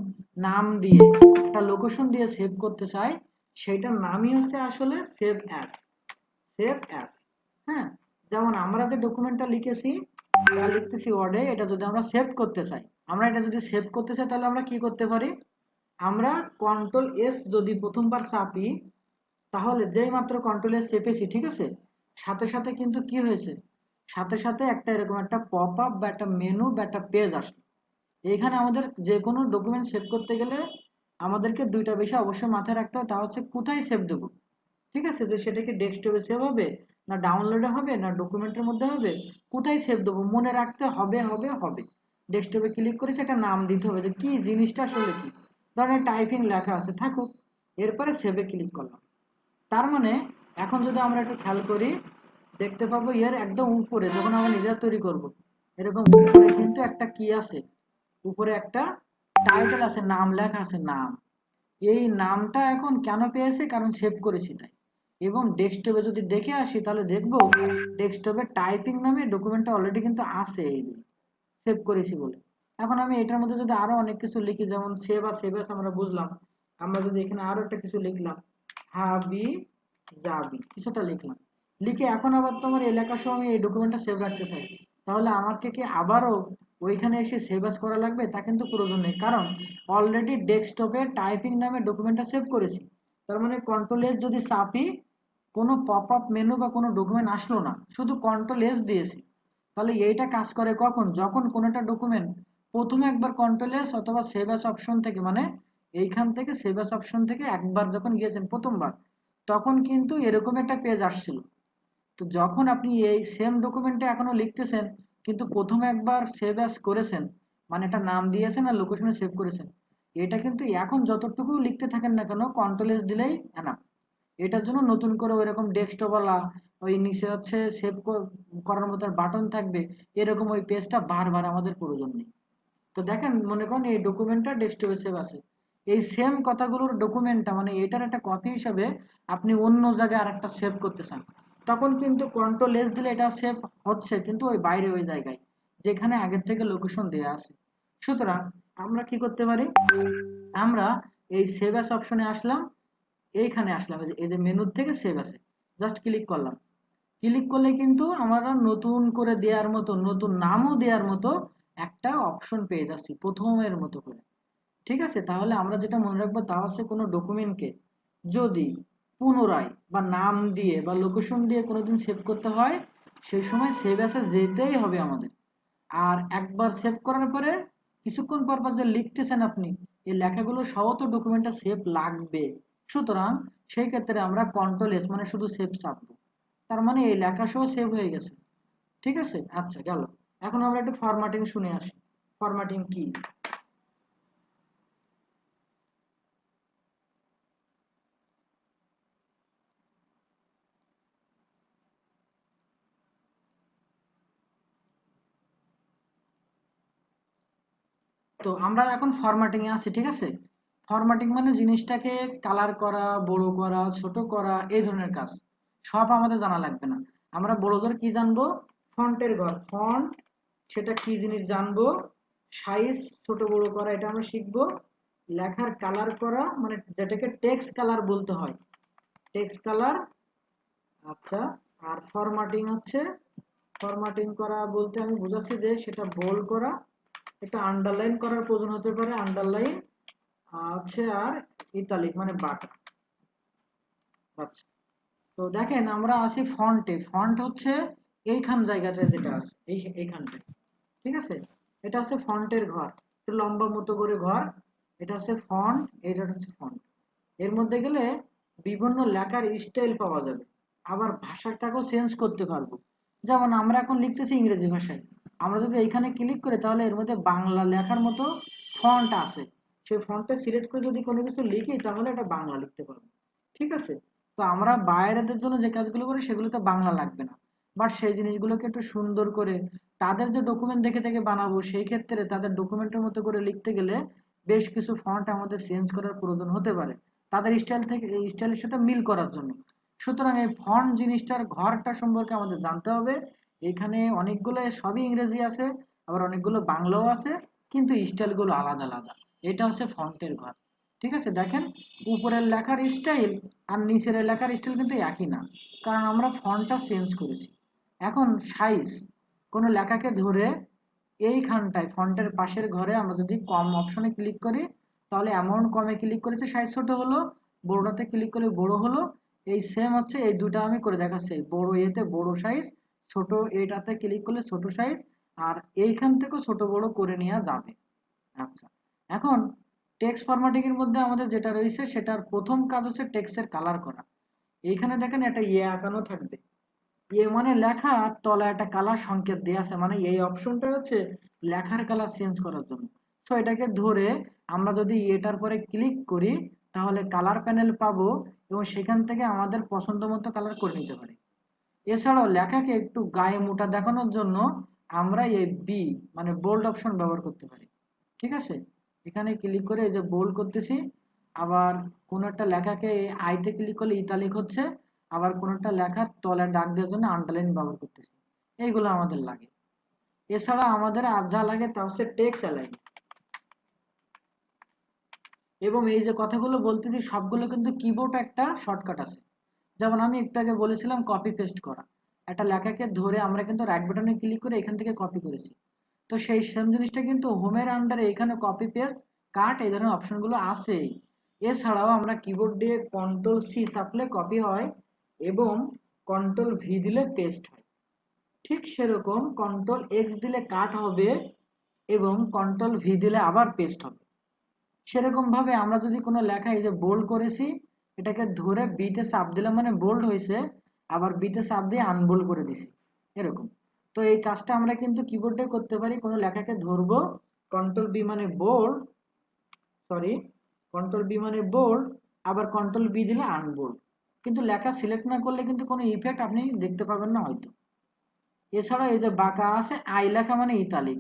নাম দিয়ে একটা লোকেশন দিয়ে সেভ করতে চাই, সেটার নামই হচ্ছে আসলে সেভ অ্যাজ। সেভ অ্যাজ, হ্যাঁ। যেমন আমরা যে ডকুমেন্টটা লিখেছি বা লিখতেছি ওয়ার্ডে, এটা যদি আমরা সেভ করতে চাই, আমরা এটা যদি সেভ করতে চাই তাহলে আমরা কি করতে পারি, আমরা কন্ট্রোল এস যদি প্রথমবার চাপি তাহলে যেই মাত্র কন্ট্রোল এস চেপেছি, ঠিক আছে, সাথে সাথে কিন্তু কি হয়েছে, সাথে সাথে একটা এরকম একটা পপ আপ বা একটা মেনু বা একটা পেজ আসলো। এইখানে আমাদের যে কোনো ডকুমেন্ট সেভ করতে গেলে আমাদেরকে দুইটা বিষয় অবশ্যই মাথায় রাখতে হবে, তা হচ্ছে কোথায় সেভ দেবো, ঠিক আছে, যে সেটা কি ডেস্কটপে সেভ হবে না ডাউনলোডে হবে না ডকুমেন্টের মধ্যে হবে, কোথায় সেভ দেবো মনে রাখতে হবে হবে হবে। ডেস্কটপে ক্লিক করে সেটা নাম দিতে হবে যে কি জিনিসটা আসলে কি, ধরেন টাইপিং লেখা আছে থাকুক, এরপরে সেভে ক্লিক করলাম। তার মানে এখন যদি আমরা একটু খেয়াল করি দেখতে পাবো এর একদম উপরে যখন আমরা নিজেরা তৈরি করব, এরকম উপরে কিন্তু একটা কি আছে, উপরে একটা টাইটেল আছে, নাম লেখা আছে, নাম। এই নামটা এখন কেন পেয়েছে, কারণ সেভ করেছি তাই। এবং ডেস্কটপে যদি দেখে আসি তাহলে দেখবো ডেস্কটপে টাইপিং নামে ডকুমেন্টটা অলরেডি কিন্তু আছে, এই যে সেভ করেছি বলে। এখন আমি এটার মধ্যে যদি আরো অনেক কিছু লিখি, যেমন সেভ আর সেভ আমরা বুঝলাম, আমরা যদি এখানে আরো একটা কিছু লিখলাম, হাবি যাবি কিছুটা লিখলাম, লিখে এখন আবার তোমার এলাকা সহ আমি এই ডকুমেন্টটা সেভ রাখতে চাই, তাহলে আমাকে কি আবারও ওইখানে এসে সেভ আস করা লাগবে? তা কিন্তু প্রয়োজন নেই, কারণ অলরেডি ডেস্কটপে টাইপিং নামে ডকুমেন্টটা সেভ করেছি। তার মানে কন্ট্রোল এস যদি চাপি, কোনো পপ আপ মেনু বা কোনো ডকুমেন্ট আসলো না, শুধু কন্ট্রোল এস দিয়েছি। তাহলে এইটা কাজ করে কখন? যখন কোনো একটা ডকুমেন্ট প্রথমে একবার কন্ট্রোল এস অথবা সেভ অ্যাস অপশন থেকে, মানে এইখান থেকে সেভ অ্যাস অপশন থেকে একবার যখন গিয়েছেন প্রথমবার, তখন কিন্তু এরকম একটা পেজ আসছিল। তো যখন আপনি এই সেম ডকুমেন্টে এখনো লিখতেছেন, কিন্তু প্রথমে একবার সেভ অ্যাস করেছেন, মানে একটা নাম দিয়েছেন আর লোকেশনে সেভ করেছেন, এটা কিন্তু এখন যতটুকু লিখতে থাকেন না কেন কন্ট্রোল এস দিলেই এনাফ। এটার জন্য নতুন করে ওইরকম ডেস্কটপওয়ালা ওই নিচে হচ্ছে সেভ করার মতো বাটন থাকবে, এরকম ওই পেজটা বারবার আমাদের প্রয়োজন নেই। তো দেখেন, মনে করেন এই ডকুমেন্টটা ডেস্কটপে সেভ আছে, এই সেম কথাগুলোর ডকুমেন্টটা মানে এটার একটা কপি হিসাবে আপনি অন্য জায়গায় আরেকটা সেভ করতে চান, তখন কিন্তু কন্ট্রোল এস দিলে এটা সেভ হচ্ছে, কিন্তু ওই বাইরে ওই জায়গায় যেখানে আগের থেকে লোকেশন দেওয়া আছে। সুতরাং আমরা কি করতে পারি, আমরা এই সেভ অ্যাস অপশনে আসলাম, এইখানে আসলাম, এই যে মেনু থেকে সেভ আছে, জাস্ট ক্লিক করলাম। ক্লিক করলে কিন্তু আমরা নতুন করে দেওয়ার মতো, নতুন নামও দেওয়ার মতো একটা অপশন পেয়ে যাচ্ছি প্রথমের মতো করে। ঠিক আছে, তাহলে আমরা যেটা মনে রাখবো তা হচ্ছে কোনো ডকুমেন্টকে যদি পুনরায় বা নাম দিয়ে বা লোকেশন দিয়ে কোনোদিন সেভ করতে হয়, সেই সময় সেভ অ্যাসে যেতেই হবে আমাদের। আর একবার সেভ করার পরে কিছুক্ষণ পর পর যে লিখতেছেন আপনি, এই লেখাগুলো সহ তো ডকুমেন্টটা সেভ লাগবে। সুতরাং সেই ক্ষেত্রে আমরা কন্ট্রোল এস মানে শুধু সেভ চাপবো, তার মানে এই লেখা সহ সেভ হয়ে গেছে। ঠিক আছে, আচ্ছা গেল। এখন আমরা একটু ফরম্যাটিং শুনে আসি। ফরম্যাটিং কি? তো আমরা এখন ফরম্যাটিং এ আছি, ঠিক আছে। ফরম্যাটিং মানে জিনিসটাকে কালার করা, বড় করা, ছোট করা, এই ধরনের কাজ সব আমাদের জানা লাগবে না। আমরা বড় ধরে কি জানবো? ফন্টের ঘর, ফন্ট সেটা কি জিনিস জানবো, সাইজ ছোট বড় করা এটা আমরা শিখবো, লেখার কালার করা মানে যেটাকে টেক্সট কালার বলতে হয়, টেক্সট কালার। আচ্ছা, আর ফরম্যাটিং হচ্ছে, ফরম্যাটিং করা বলতে আমি বুঝাচ্ছি যে সেটা বোল্ড করা, এটা আন্ডারলাইন করার প্রয়োজন হতে পারে, আন্ডারলাইন আছে, আর ইতালিক মানে বাটা। আচ্ছা, তো দেখেন আমরা আছি ফন্টে, ফন্ট হচ্ছে এইখান জায়গাটা যেটা আছে এইখানটায়, ঠিক আছে। এটা হচ্ছে ফন্টের ঘর, একটু লম্বা মতো করে ঘর, এটা হচ্ছে ফন্ট, এটা হচ্ছে ফন্ট। এর মধ্যে গেলে বিভিন্ন লেখার স্টাইল পাওয়া যাবে, আবার ভাষাটাকেও চেঞ্জ করতে পারবো। যেমন আমরা এখন লিখতেছি ইংরেজি ভাষায়, আমরা যদি এইখানে ক্লিক করি তাহলে এর মধ্যে বাংলা লেখার মতো ফন্ট আছে, সেই ফন্টটা সিলেক্ট করে যদি কোনো কিছু লিখি তাহলে এটা বাংলা লিখতে পারবো। ঠিক আছে, তো আমরা বাইরেদের জন্য যে কাজগুলো করি সেগুলোতে বাংলা লাগবে না, বাট সেই জিনিসগুলোকে একটু সুন্দর করে তাদের যে ডকুমেন্ট দেখে দেখে বানাবো, সেই ক্ষেত্রে তাদের ডকুমেন্টের মতো করে লিখতে গেলে বেশ কিছু ফন্ট আমাদের চেঞ্জ করার প্রয়োজন হতে পারে, তাদের স্টাইল থেকে স্টাইলের সাথে মিল করার জন্য। সুতরাং এই ফন্ট জিনিসটার ঘরটা সম্পর্কে আমাদের জানতে হবে। এখানে অনেকগুলো সবই ইংরেজি আছে, আবার অনেকগুলো বাংলাও আছে, কিন্তু স্টাইলগুলো আলাদা আলাদা। এটা হচ্ছে ফন্টের ঘর। ঠিক আছে, দেখেন উপরের লেখার স্টাইল আর নিচের লেখার স্টাইল কিন্তু একই না, কারণ আমরা ফন্টটা চেঞ্জ করেছি। এখন সাইজ, কোনো লেখাকে ধরে এইখানটায় ফন্টের পাশের ঘরে আমরা যদি কম অপশনে ক্লিক করি, তাহলে অ্যামাউন্ট কমে ক্লিক করেছে সাইজ ছোট হলো, বড়টাতে ক্লিক করলে বড় হলো। এই সেম হচ্ছে এই দুটো আমি করে দেখাচ্ছি, বড় এতে বড় সাইজ, ছোট এটাতে ক্লিক করলে ছোট সাইজ, আর এইখান থেকেও ছোট বড় করে নেওয়া যাবে। আচ্ছা, এখন টেক্সট ফরম্যাটিং এর মধ্যে আমাদের যেটা রয়েছে সেটার প্রথম কাজ হচ্ছে টেক্সটের কালার করা। এইখানে দেখেন একটা ইয়ে আঁকানো থাকবে, ইয়ে মানে লেখা, আর তলায় একটা কালার সংকেত দেওয়া আছে, মানে এই অপশনটা হচ্ছে লেখার কালার চেঞ্জ করার জন্য। তো এটাকে ধরে আমরা যদি এটার পরে ক্লিক করি তাহলে কালার প্যানেল পাবো, এবং সেখান থেকে আমাদের পছন্দ মতো কালার করে নিতে পারি। এছাড়াও লেখাকে একটু গায়ে মোটা দেখানোর জন্য আমরা এই বি মানে বোল্ড অপশন ব্যবহার করতে পারি। ঠিক আছে, এখানে ক্লিক করে এই যে বোল্ড করতেছি, আবার কোন একটা লেখাকে আইতে ক্লিক করলে ইতালিক হচ্ছে, আবার কোন একটা লেখার তলায় দাগ দেওয়ার জন্য আন্ডারলাইন ব্যবহার করতেছি। এইগুলো আমাদের লাগে। এছাড়া আমাদের আর যা লাগে তা হচ্ছে টেক্সট অ্যালাইন। এবং এই যে কথাগুলো বলতেছি সবগুলো কিন্তু কিবোর্ড একটা শর্টকাট আছে। যেমন আমি একটু আগে বলেছিলাম কপি পেস্ট করা, একটা লেখাকে ধরে আমরা কিন্তু রাইট বাটনে ক্লিক করে এখান থেকে কপি করেছি। তো সেই সেম জিনিসটা কিন্তু হোমের আন্ডারে এখানে কপি পেস্ট কাট এই ধরনের অপশনগুলো আছেই। এছাড়াও আমরা কিবোর্ড দিয়ে কন্ট্রোল সি চাপলে কপি হয় এবং কন্ট্রোল ভি দিলে পেস্ট হয়। ঠিক সেরকম কন্ট্রোল এক্স দিলে কাট হবে এবং কন্ট্রোল ভি দিলে আবার পেস্ট হবে। সেরকম ভাবে আমরা যদি কোনো লেখা এই যে বোল্ড করেছি, এটাকে ধরে বিতে চাপ দিলাম মানে বোল্ড হয়েছে, আবার বিতে চাপ দিয়ে আনবোল্ড করে দিছি এরকম। তো এই কাজটা আমরা কিন্তু কিবোর্ডে করতে পারি। কোনো লেখাকে ধরবো, কন্ট্রোল বি মানে বোল্ড, সরি, কন্ট্রোল বি মানে বোল্ড, আবার কন্ট্রোল বি দিলে আনবোল্ড। কিন্তু লেখা সিলেক্ট না করলে কিন্তু কোনো ইফেক্ট আপনি দেখতে পাবেন না হয়তো। এছাড়া এই যে বাঁকা আছে আই লেখা মানে ইতালিক,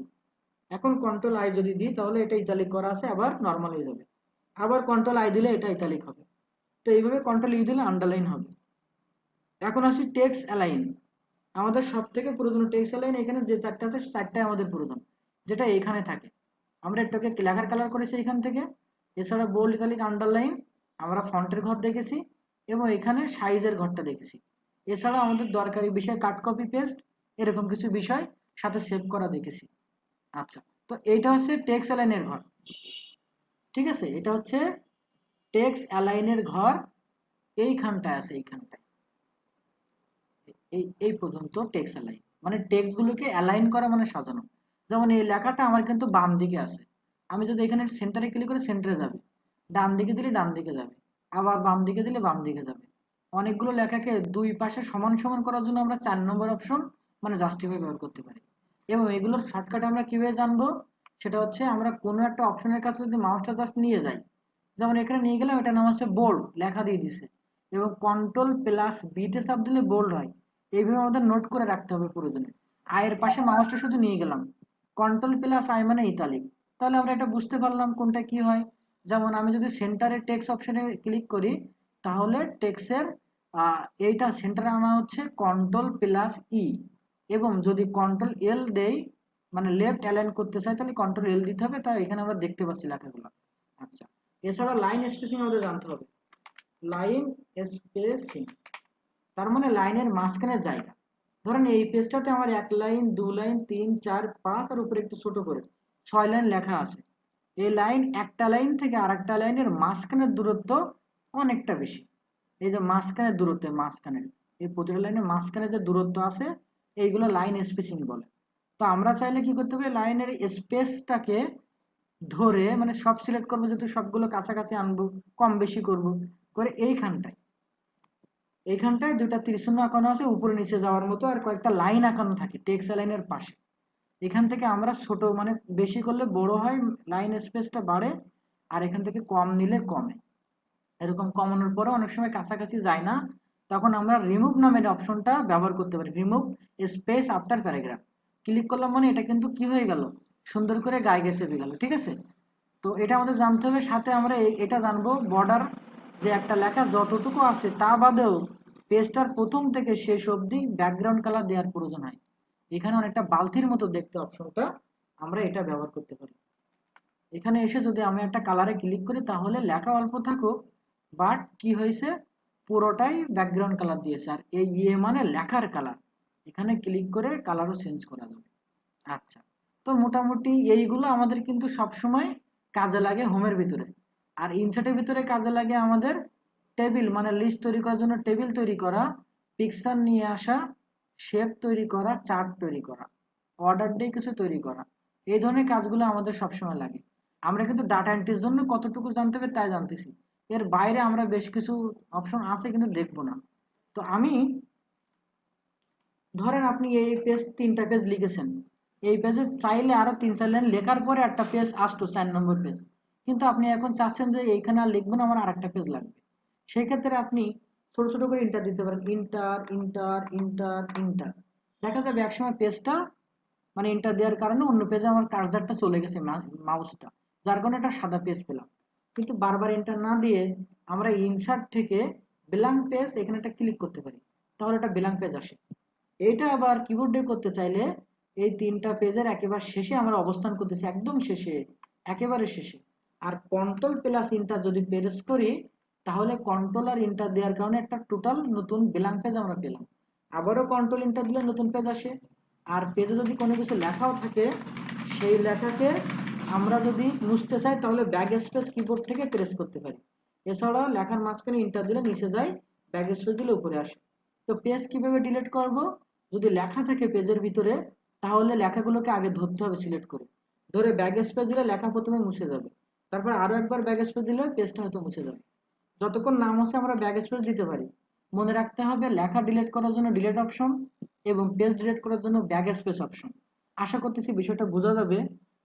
এখন কন্ট্রোল আই যদি দিই তাহলে এটা ইতালিক করা আছে আবার নর্মাল হয়ে যাবে, আবার কন্ট্রোল আই দিলে এটা ইতালিক হবে। তো এইভাবে কন্ট্রোল ইউ দিলে আন্ডারলাইন হবে। এখন আসি টেক্সট অ্যালাইন। আমাদের সব থেকে পুরাতন টেক্সট অ্যালাইন এখানে যে চারটা আছে চারটাই আমাদের পুরাতন, যেটা এখানে থাকে। আমরা এটাকে লেখার কালার করেছি এখান থেকে। এছাড়া বোল্ড ইতালিক আন্ডারলাইন আমরা ফন্টের ঘর দেখেছি এবং এখানে সাইজের ঘরটা দেখেছি। এছাড়া আমাদের দরকারি বিষয় কাট কপি পেস্ট এরকম কিছু বিষয় সাথে সেভ করা দেখেছি। আচ্ছা, তো এইটা হচ্ছে টেক্সট অ্যালাইনের ঘর। ঠিক আছে, এটা হচ্ছে টেক্সট অ্যালাইনের ঘর। এইখানটায় আছে, এইখানটায় এই এই পর্যন্ত টেক্সট অ্যালাইন মানে টেক্সট গুলোকে অ্যালাইন করা মানে সাজানো। যেমন এই লেখাটা আমার কিন্তু বাম দিকে আছে, আমি যদি এখানে সেন্টারে ক্লিক করি সেন্টারে যাবে, ডান দিকে দিলে ডান দিকে যাবে, আবার বাম দিকে দিলে বাম দিকে যাবে। অনেকগুলো লেখাকে দুই পাশে সমান সমান করার জন্য আমরা 4 নম্বর অপশন মানে জাস্টিফাই ব্যবহার করতে পারি। এবং এগুলোর শর্টকাট আমরা কিভাবে জানবো, সেটা হচ্ছে আমরা কোনো একটা অপশনের কাছে যদি মাউসটা জাস্ট নিয়ে যাই, যেমন এখানে নিয়ে গেলাম, এটা নাম হচ্ছে বোল্ড, লেখা দিয়ে দিছে, এবং কন্ট্রোল প্লাস বিতে চাপ দিলে বোল্ড হয়। এইভাবে আমাদের নোট করে রাখতে হবে প্রয়োজনে। আয়ের পাশে মাউসটা শুধু নিয়ে গেলাম, কন্ট্রোল প্লাস আই মানে ইতালিক, তাহলে আমরা এটা বুঝতে পারলাম কোনটা কি হয়। যেমন আমি যদি সেন্টারে টেক্সট অপশনে ক্লিক করি তাহলে টেক্সটের এইটা সেন্টারে আনা হচ্ছে কন্ট্রোল প্লাস ই, এবং যদি কন্ট্রোল এল দেই মানে লেফট অ্যালাইন করতে চাই তাহলে কন্ট্রোল এল দিতে হবে। তাই এখানে আমরা দেখতে পাচ্ছি লেখাগুলো। আচ্ছা, এছাড়া লাইন স্পেসিং আমাদের জানতে হবে। লাইন স্পেসিং তার মানে লাইনের মাঝখানের জায়গা। ধরেন এই পেজটাতে আমার 1 লাইন 2 লাইন 3 4 5 আর উপরে একটু ছোট করে 6 লাইন লেখা আছে। এই লাইন একটা লাইন থেকে আরেকটা লাইনের মাঝখানের দূরত্ব অনেকটা বেশি। এই যে মাঝখানের দূরত্ব, মাঝখানের এই প্রতিটা লাইনের মাঝখানে যে দূরত্ব আছে এইগুলো লাইন স্পেসিং বলে। তো আমরা চাইলে কি করতে পারি, লাইনের স্পেসটাকে ধরে মানে সব সিলেক্ট করবো, যেহেতু সবগুলো কাছাকাছি আনবো, কম বেশি করব করে এইখানটায় দুইটা তীরচিহ্ন আঁকানো আছে উপরে নিচে যাওয়ার মতো, আর কয়েকটা লাইন আঁকানো থাকে টেক্সট লাইনের পাশে। এখান থেকে আমরা ছোট মানে বেশি করলে বড় হয়, লাইন স্পেসটা বাড়ে, আর এখান থেকে কম নিলে কমে। এরকম কমানোর পরে অনেক সময় কাছাকাছি যায় না, তখন আমরা রিমুভ নামের অপশনটা ব্যবহার করতে পারি। Remove space after paragraph click করলাম মানে এটা কিন্তু কি হয়ে গেল, সুন্দর করে গায়ে গেছে হয়ে গেল। ঠিক আছে, তো এটা আমাদের জানতে হবে। সাথে আমরা এটা জানবো বর্ডার, যে একটা লেখা যতটুকু আছে তা বাদেও পেজটার প্রথম থেকে শেষ অবধি ব্যাকগ্রাউন্ড কালার দেওয়ার প্রয়োজন হয়। এখানে অনেকটা বালতির মতো দেখতে অপশনটা, আমরা এটা ব্যবহার করতে পারি। এখানে এসে যদি আমি একটা কালারে ক্লিক করি তাহলে লেখা অল্প থাকুক, বাট কি হয়েছে, পুরোটাই ব্যাকগ্রাউন্ড কালার দিয়েছে। আর এই ইয়ে মানে লেখার কালার, এখানে ক্লিক করে কালারও চেঞ্জ করা যাবে। আচ্ছা, তো মোটামুটি এইগুলো আমাদের কিন্তু সব সময় কাজে লাগে হোমের ভিতরে। আর ইনসার্টের ভিতরে কাজে লাগে আমাদের টেবিল মানে লিস্ট তৈরি করার জন্য টেবিল তৈরি করা, পিকচার নিয়ে আসা, শেপ তৈরি করা, চার্ট তৈরি করা, অর্ডার দিয়ে কিছু তৈরি করা, এই ধরনের কাজগুলো আমাদের সবসময় লাগে। আমরা কিন্তু ডাটা এন্ট্রির জন্য কতটুকু জানতে হবে তাই জানতেছি, এর বাইরে আমরা বেশ কিছু অপশন আছে কিন্তু দেখবো না। তো আমি ধরেন আপনি এই পেজ 3টা পেজ লিখেছেন, এই পেজে চাইলে আরো 3 4 লাইন লেখার পরে একটা পেজ আসতো 4 নম্বর পেজ, কিন্তু আপনি এখন চাচ্ছেন যে এইখানে আর লিখবেন না, আমার আরেকটা পেজ লাগবে। সেই ক্ষেত্রে আপনি ছোট ছোট করে ইন্টার দিতে পারেন, ইন্টার ইন্টার ইন্টার ইন্টার। দেখা যাবে একসময় পেজটা মানে ইন্টার দেওয়ার কারণে অন্য পেজে আমার কার্সারটা চলে গেছে, মাউসটা, যার কারণে একটা সাদা পেজ পেলাম। কিন্তু বারবার এন্টার না দিয়ে আমরা ইনসার্ট থেকে ব্ল্যাঙ্ক পেজ এখানে একটা ক্লিক করতে পারি, তাহলে একটা ব্ল্যাঙ্ক পেজ আসে। এটা আবার কিবোর্ডে করতে চাইলে এই 3টা পেজের একেবারে শেষে আমরা অবস্থান করতেছি, একদম শেষে, একেবারে শেষে। আর কন্ট্রোল প্লাস ইন্টার যদি প্রেস করি, তাহলে কন্ট্রোল আর ইন্টার দেওয়ার কারণে একটা টোটাল নতুন ব্ল্যাঙ্ক পেজ আমরা পেলাম। আবারও কন্ট্রোল ইন্টার দিলে নতুন পেজ আসে। আর পেজে যদি কোনো কিছু লেখাও থাকে, সেই লেখাকে আমরা যদি মুছতে চাই তাহলে ব্যাক স্পেস কিবোর্ড থেকে প্রেস করতে পারি। এছাড়াও লেখার মাঝখানে ইন্টার দিলে নিচে যায়, ব্যাক স্পেস দিলে উপরে আসে। তো পেজ কিভাবে ডিলিট করব? যদি লেখা থাকে পেজের ভিতরে, তাহলে লেখাগুলোকে আগে ধরতে হবে সিলেক্ট করে, ধরে ব্যাক স্পেস দিলে লেখা প্রথমে মুছে যাবে, তারপর আরো একবার ব্যাক স্পেস দিলে পেজটা হয়তো মুছে যাবে। যতক্ষণ নাম আছে আমরা ব্যাক স্পেস দিতে পারি। মনে রাখতে হবে লেখা ডিলিট করার জন্য ডিলিট অপশন এবং পেজ ডিলিট করার জন্য ব্যাক স্পেস অপশন। আশা করতেছি বিষয়টা বোঝা যাবে।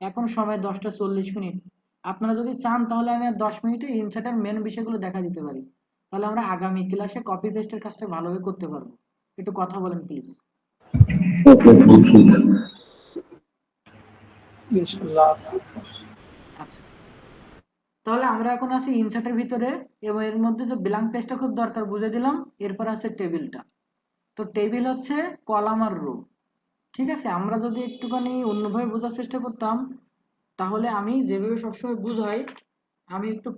এখন সময় 10টা 40 মিনিট। আপনারা যদি চান তাহলে আমি আর 10 মিনিটে ইনসার্টের মেন বিষয়গুলো দেখা দিতে পারি। তাহলে আমরা আগামী ক্লাসে কপি পেস্টের কাজটা ভালোভাবে করতে পারবো। একটু কথা বলেন প্লিজ। ইনশাআল্লাহ আছে স্যার। আচ্ছা, তাহলে আমরা এখন আছি ইনসার্টের ভিতরে, এবং এর মধ্যে যে ব্ল্যাঙ্ক পেজটা খুব দরকার বুঝে দিলাম। এরপর আছে টেবিলটা। তো টেবিল হচ্ছে কলাম আর রো। ঠিক আছে, আমরা যদি একটুখানি অন্যভাবে বোঝার চেষ্টা করতাম, তাহলে আমি যেভাবে সবসময় বুঝাই, আমি একটু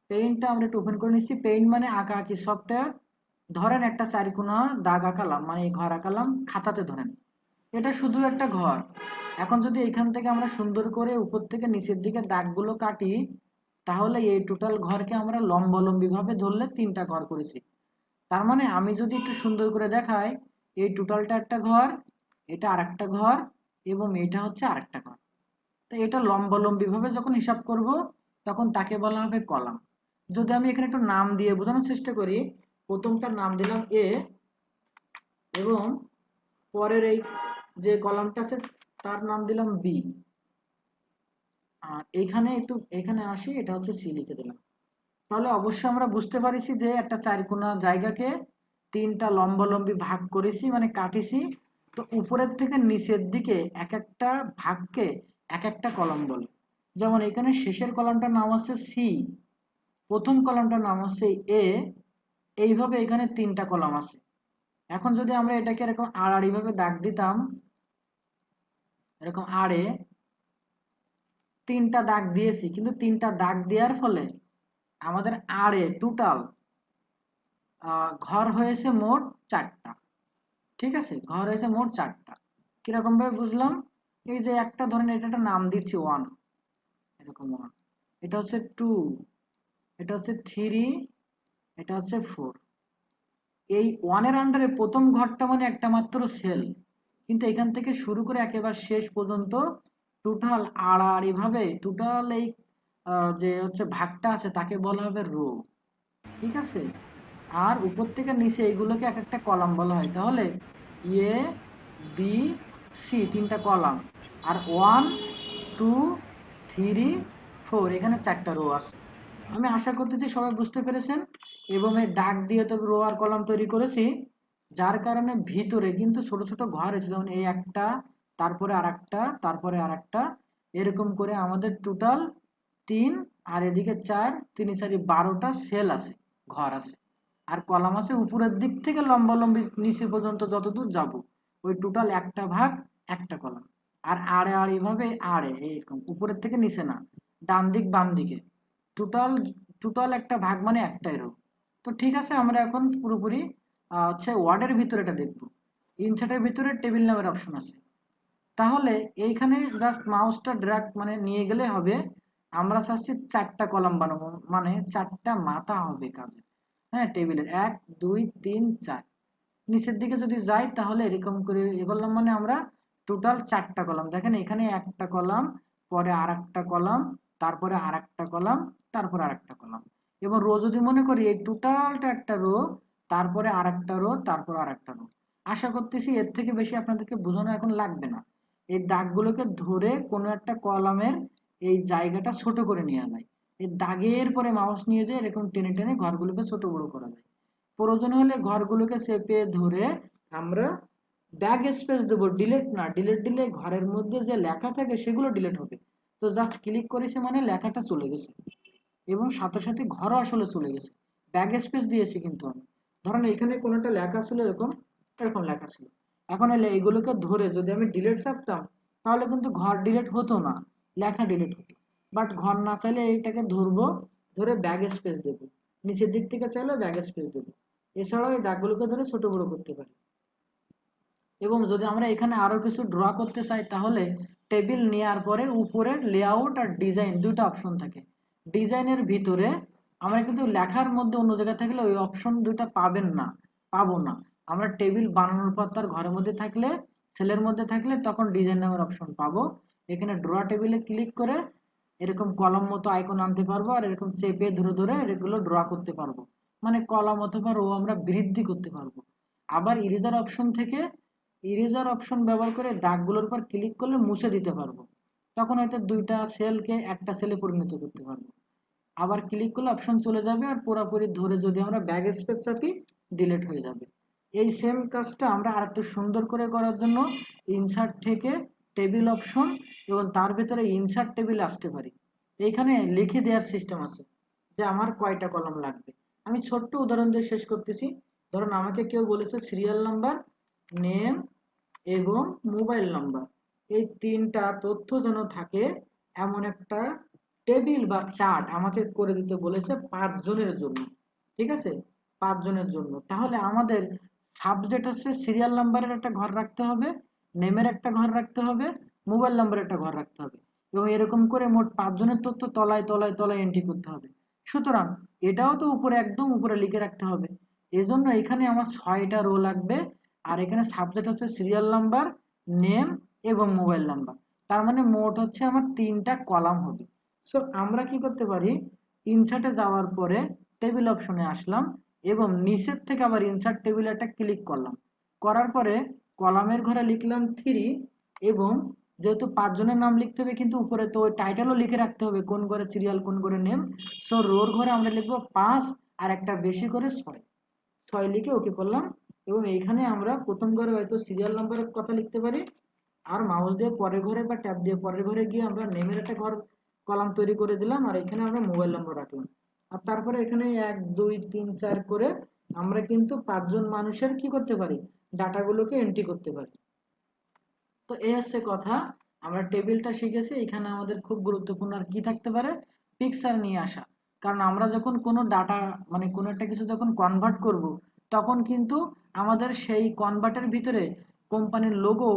পেইন্টটা আমরা একটু ওপেন করে নিচ্ছি। পেইন্ট মানে আঁকা আঁকি সফটওয়্যার। ধরেন একটা চারিকোনা দাগ আঁকালাম, মানে এই ঘর আঁকালাম খাতাতে, ধরেন এটা শুধু একটা ঘর। এখন যদি এখান থেকে আমরা সুন্দর করে উপর থেকে নিচের দিকে দাগগুলো কাটি, তাহলে এই টোটাল ঘরকে আমরা লম্বালম্বি ভাবে ধরলে 3টা ঘর করেছি। তার মানে আমি যদি একটু সুন্দর করে দেখাই, এই টোটালটা একটা ঘর, এটা আরেকটা ঘর, এবং এটা হচ্ছে আরেকটা ঘর। তো এটা লম্বালম্বি ভাবে যখন হিসাব করব, তখন তাকে বলা হবে কলাম। যদি আমি এখানে একটু নাম দিয়ে বোঝানোর চেষ্টা করি, প্রথমটার নাম দিলাম এ, এবং পরের এই যে কলামটা আছে তার নাম দিলাম বি। আর এখানে আসি, এটা হচ্ছে সি লিখে দিলাম। তাহলে অবশ্যই আমরা বুঝতে পারিছি যে একটা চারকোনা জায়গাকে 3টা লম্বালম্বি ভাগ করেছি, মানে কাটিছি। তো উপরের থেকে নিচের দিকে এক একটা ভাগকে এক একটা কলাম বলে। যেমন এখানে শেষের কলামটার নাম হচ্ছে সি, প্রথম কলামটার নাম হচ্ছে এ। এইভাবে এখানে 3টা কলাম আছে। এখন যদি আমরা এটাকে এরকম আড়াআড়ি ভাবে দাগ দিতাম, এরকম আড়ে 3টা দাগ দিয়েছি, কিন্তু 3টা দাগ দেওয়ার ফলে আমাদের আড়ে টোটাল ঘর হয়েছে মোট 4টা। ঠিক আছে, ঘর হয়েছে মোট 4টা। কিরকম ভাবে বুঝলাম? এই যে একটা ধরেন, এটা একটা নাম দিচ্ছি 1, এরকম 1, এটা হচ্ছে 2, এটা হচ্ছে 3, এটা হচ্ছে 4। এই 1-এর আন্ডারে প্রথম ঘরটা মানে একটা মাত্র সেল, কিন্তু এখান থেকে শুরু করে একেবারে শেষ পর্যন্ত টোটাল আড়াআড়ি ভাবে টোটাল এই যে হচ্ছে ভাগটা আছে তাকে বলা হবে রো। ঠিক আছে, আর উপর থেকে নিচে এইগুলোকে এক একটা কলাম বলা হয়। তাহলে এ, বি, সি 3টা কলাম, আর 1 2 3 4 এখানে 4টা রো আছে। আমি আশা করতেছি সবাই বুঝতে পেরেছেন। এবং এই দাগ দিয়ে তো রো আর কলাম তৈরি করেছি, যার কারণে ভিতরে কিন্তু ছোট ছোট ঘর আছে, যেমন এই একটা, তারপরে আরেকটা, তারপরে আরেকটা, এরকম করে আমাদের টোটাল 3, আর এদিকে 4, 3 4 12টা সেল আছে, ঘর আছে। আর কলাম আছে উপরের দিক থেকে লম্বালম্বি নিচে পর্যন্ত যতদূর যাব, ওই টোটাল একটা ভাগ, একটা কলাম। আর আড়ে আড়ে এভাবে আড়ে এরকম উপরের থেকে নিচে না, ডান দিক বাম দিকে টোটাল টোটাল একটা ভাগ মানে একটাই রো। তো ঠিক আছে, আমরা এখন পুরোপুরি হচ্ছে ওয়ার্ডের ভিতরে এটা দেখবো। ইনসার্টের ভিতরে টেবিল নামের অপশন আছে। তাহলে এইখানে জাস্ট মাউসটা ড্র্যাগ মানে নিয়ে গেলে হবে। আমরা চাচ্ছি 4টা কলাম বানাবো, মানে 4টা মাথা হবে কাজে। হ্যাঁ, টেবিলের 1 2 3 4। নিচের দিকে যদি যাই তাহলে এরকম করে এগোলাম, মানে আমরা টোটাল 4টা কলাম। দেখেন এখানে একটা কলাম, পরে আর একটা কলাম, তারপরে আর একটা কলাম, তারপরে আর একটা কলাম। এবং রো যদি মনে করি, এই টোটালটা একটা রো, তারপরে আর একটা রো, তারপর আর একটা রো। আশা করতেছি এর থেকে বেশি আপনাদেরকে বোঝানো এখন লাগবে না। এই দাগগুলোকে ধরে কোনো একটা কলামের এই জায়গাটা ছোট করে নেওয়া যায়। এই দাগের পরে মাউস নিয়ে যেয়ে এরকম টেনে টেনে ঘরগুলোকে ছোট বড় করা যায়। প্রয়োজন হলে ঘরগুলোকে চেপে ধরে আমরা ব্যাক স্পেস দেবো, ডিলিট না। ডিলিট দিলে ঘরের মধ্যে যে লেখা থাকে সেগুলো ডিলিট হবে। তো জাস্ট ক্লিক করেছে মানে লেখাটা চলে গেছে, এবং সাথে সাথে ঘরও আসলে চলে গেছে। ব্যাক স্পেস দিয়েছি কিন্তু আমি, ধরেন এখানে কোনো একটা লেখা ছিল, এরকম এরকম লেখা ছিল, এখন এলে এগুলোকে ধরে যদি আমি ডিলিট চাপতাম তাহলে কিন্তু ঘর ডিলিট হতো না, লেখা ডিলিট হতো। বাট ঘর না চাইলে এইটাকে ধরবো, ধরে ব্যাগ স্পেস দেবো, নিচের দিক থেকে চাইলে ব্যাগ স্পেস দেবো। এছাড়াও এই দাগগুলোকে ধরে ছোট বড় করতে পারি। এবং যদি আমরা এখানে আরো কিছু ড্র করতে চাই তাহলে টেবিল নেওয়ার পরে উপরে লেআউট আর ডিজাইন দুটো অপশন থাকে। ডিজাইনের ভিতরে আমরা কিন্তু লেখার মধ্যে অন্য জায়গায় থাকলে ওই অপশন দুটো পাবেন না, পাবো না। আমরা টেবিল বানানোর পর তার ঘরের মধ্যে থাকলে, সেলের মধ্যে থাকলে তখন ডিজাইন নামের অপশন পাবো। এখানে ড্র টেবিলে ক্লিক করে এরকম কলম মতো আইকন আনতে পারবো, আর এরকম চেপে ধরে ধরে এগুলো ড্র করতে পারবো। মানে কলম অথবা রো আমরা বৃদ্ধি করতে পারবো। আবার ইরেজার অপশন থেকে ইরেজার অপশন ব্যবহার করে দাগগুলোর উপর ক্লিক করলে মুছে দিতে পারবো। তখন হয়তো দুইটা সেলকে একটা সেলে পরিণত করতে পারবো। আবার ক্লিক করলে অপশন চলে যাবে, আর পুরোপুরি ধরে যদি আমরা ব্যাক স্পেস চাপি ডিলিট হয়ে যাবে। এই সেম কাজটা আমরা আরেকটু সুন্দর করে করার জন্য ইনসার্ট থেকে টেবিল অপশন এবং তার ভিতরে ইনসার্ট টেবিল আসতে পারি। এইখানে লিখে দেওয়ার সিস্টেম আছে যে আমার কয়টা কলাম লাগবে। আমি ছোট্ট উদাহরণ দিয়ে শেষ করতেছি। ধরুন আমাকে কেউ বলেছে সিরিয়াল নাম্বার, নেম এবং মোবাইল নাম্বার, এই তিনটা তথ্য যেন থাকে এমন একটা টেবিল বা চার্ট আমাকে করে দিতে বলেছে 5 জনের জন্য। ঠিক আছে, 5 জনের জন্য। তাহলে আমাদের সাবজেক্ট হচ্ছে সিরিয়াল নাম্বারের একটা ঘর রাখতে হবে, নেমের একটা ঘর রাখতে হবে, মোবাইল নাম্বারের একটা ঘর রাখতে হবে, এবং এরকম করে মোট 5 জনের তথ্য তলায় তলায় তলায় এন্ট্রি করতে হবে। সুতরাং এটাও তো উপরে একদম উপরে লিখে রাখতে হবে। এজন্য এখানে আমার 6টা রো লাগবে। আর এখানে সাবজেক্ট হচ্ছে সিরিয়াল নাম্বার, নেম এবং মোবাইল নাম্বার। তার মানে মোট হচ্ছে আমার 3টা কলাম হবে। সো আমরা কি করতে পারি, ইনসার্টে যাওয়ার পরে টেবিল অপশনে আসলাম এবং নিচের থেকে আবার ইনসার্ট টেবিলে একটা ক্লিক করলাম। করার পরে কলামের ঘরে লিখলাম 3, এবং যেহেতু 5 জনের নাম লিখতে হবে কিন্তু উপরে তো ওই টাইটেলও লিখে রাখতে হবে কোন ঘরে সিরিয়াল কোন ঘরে নেম। সো রোর ঘরে আমরা লিখবো 5 আর একটা বেশি করে 6। 6 লিখে ওকে করলাম। এবং এইখানে আমরা প্রথম ঘরে হয়তো সিরিয়াল নাম্বারের কথা লিখতে পারি, আর মাউস দিয়ে পরের ঘরে বা ট্যাব দিয়ে পরের ঘরে গিয়ে আমরা নেমের একটা ঘর কলাম তৈরি করে দিলাম, আর এখানে আমরা মোবাইল নম্বর রাখলাম। আর তারপরে এখানে 1 2 3 4 করে আমরা কিন্তু 5 জন মানুষের কি করতে পারি, ডাটাগুলোকে এন্ট্রি করতে পারি। তো এই হচ্ছে কথা। আমরা টেবিলটা শিখেছি। এখানে আমাদের খুব গুরুত্বপূর্ণ আর কি থাকতে পারে, পিকচার নিয়ে আসা। কারণ আমরা যখন কোনো ডাটা মানে কোনো একটা কিছু যখন কনভার্ট করব, তখন কিন্তু আমাদের সেই কনভার্টের ভিতরে কোম্পানির লোগো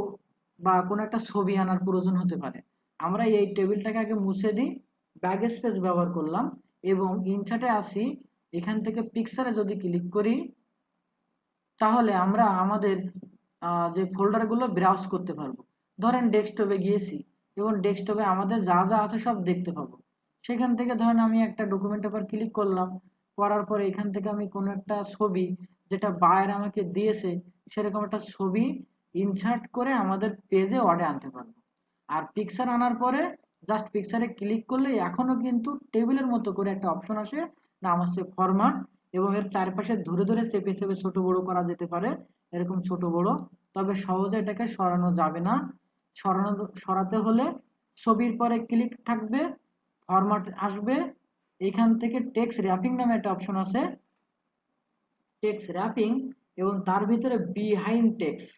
বা কোনো একটা ছবি আনার প্রয়োজন হতে পারে। আমরা এই টেবিলটাকে আগে মুছে দিই, ব্যাক স্পেস ব্যবহার করলাম এবং ইনসার্টে আসি। এখান থেকে পিকচারে যদি ক্লিক করি তাহলে আমরা আমাদের যে ফোল্ডারগুলো ব্রাউজ করতে পারবো। ধরেন ডেস্কটপে গিয়েছি এবং ডেস্কটপে আমাদের যা যা আছে সব দেখতে পাবো। সেখান থেকে ধরেন আমি একটা ডকুমেন্টের উপর ক্লিক করলাম, করার পরে এখান থেকে আমি কোনো একটা ছবি যেটা বায়ার আমাকে দিয়েছে সেরকম একটা ছবি ইনসার্ট করে আমাদের পেজে অর্ডে আনতে পারবো। আর পিকচার আনার পরে জাস্ট পিকচারে ক্লিক করলে এখনো কিন্তু টেবিলের মতো করে একটা অপশন আসে, নাম হচ্ছে ফরম্যাট। এবং এর চারপাশে ধরে ধরে চেপে চেপে ছোট বড় করা যেতে পারে, এরকম ছোট বড়। তবে সহজে এটাকে সরানো যাবে না। সরাতে হলে ছবির পরে ক্লিক থাকবে, ফরম্যাট আসবে, এখান থেকে টেক্সট র্যাপিং নামে একটা অপশন আছে, টেক্সট র্যাপিং, এবং তার ভিতরে বিহাইন্ড টেক্সট,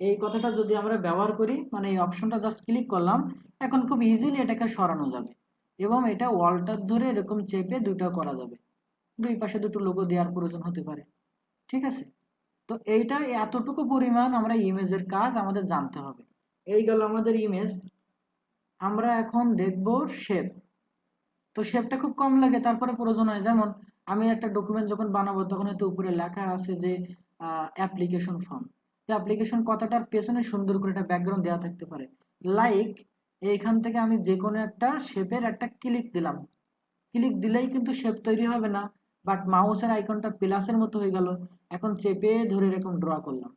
এই কথাটা যদি আমরা ব্যবহার করি মানে এই অপশনটা জাস্ট ক্লিক করলাম, এখন খুব ইজিলি এটাকে সরানো যাবে। এবং এটা ওয়ালটার ধরে এরকম চেপে দুটো করা যাবে, দুই পাশে দুটো লোগো দেওয়ার প্রয়োজন হতে পারে। ঠিক আছে, তো এইটা এতটুকু পরিমাণ আমরা ইমেজের কাজ আমাদের জানতে হবে। এই গেল আমাদের ইমেজ। আমরা এখন দেখব শেপ। তো শেপটা খুব কম লাগে, তারপরে প্রয়োজন হয়। যেমন আমি একটা ডকুমেন্ট যখন বানাবো তখন হয়তো উপরে লেখা আছে যে অ্যাপ্লিকেশন ফর্ম। তো অ্যাপ্লিকেশন কথাটার পেছনে সুন্দর করে একটা ব্যাকগ্রাউন্ড দেওয়া থাকতে পারে। লাইক এইখান থেকে আমি যে কোনো একটা শেপের একটা ক্লিক দিলাম, ক্লিক দিলেই কিন্তু শেপ তৈরি হবে না, বাট মাউসের আইকনটা প্লাসের মতো হয়ে গেল। এখন চেপে ধরে এরকম ড্র করলাম,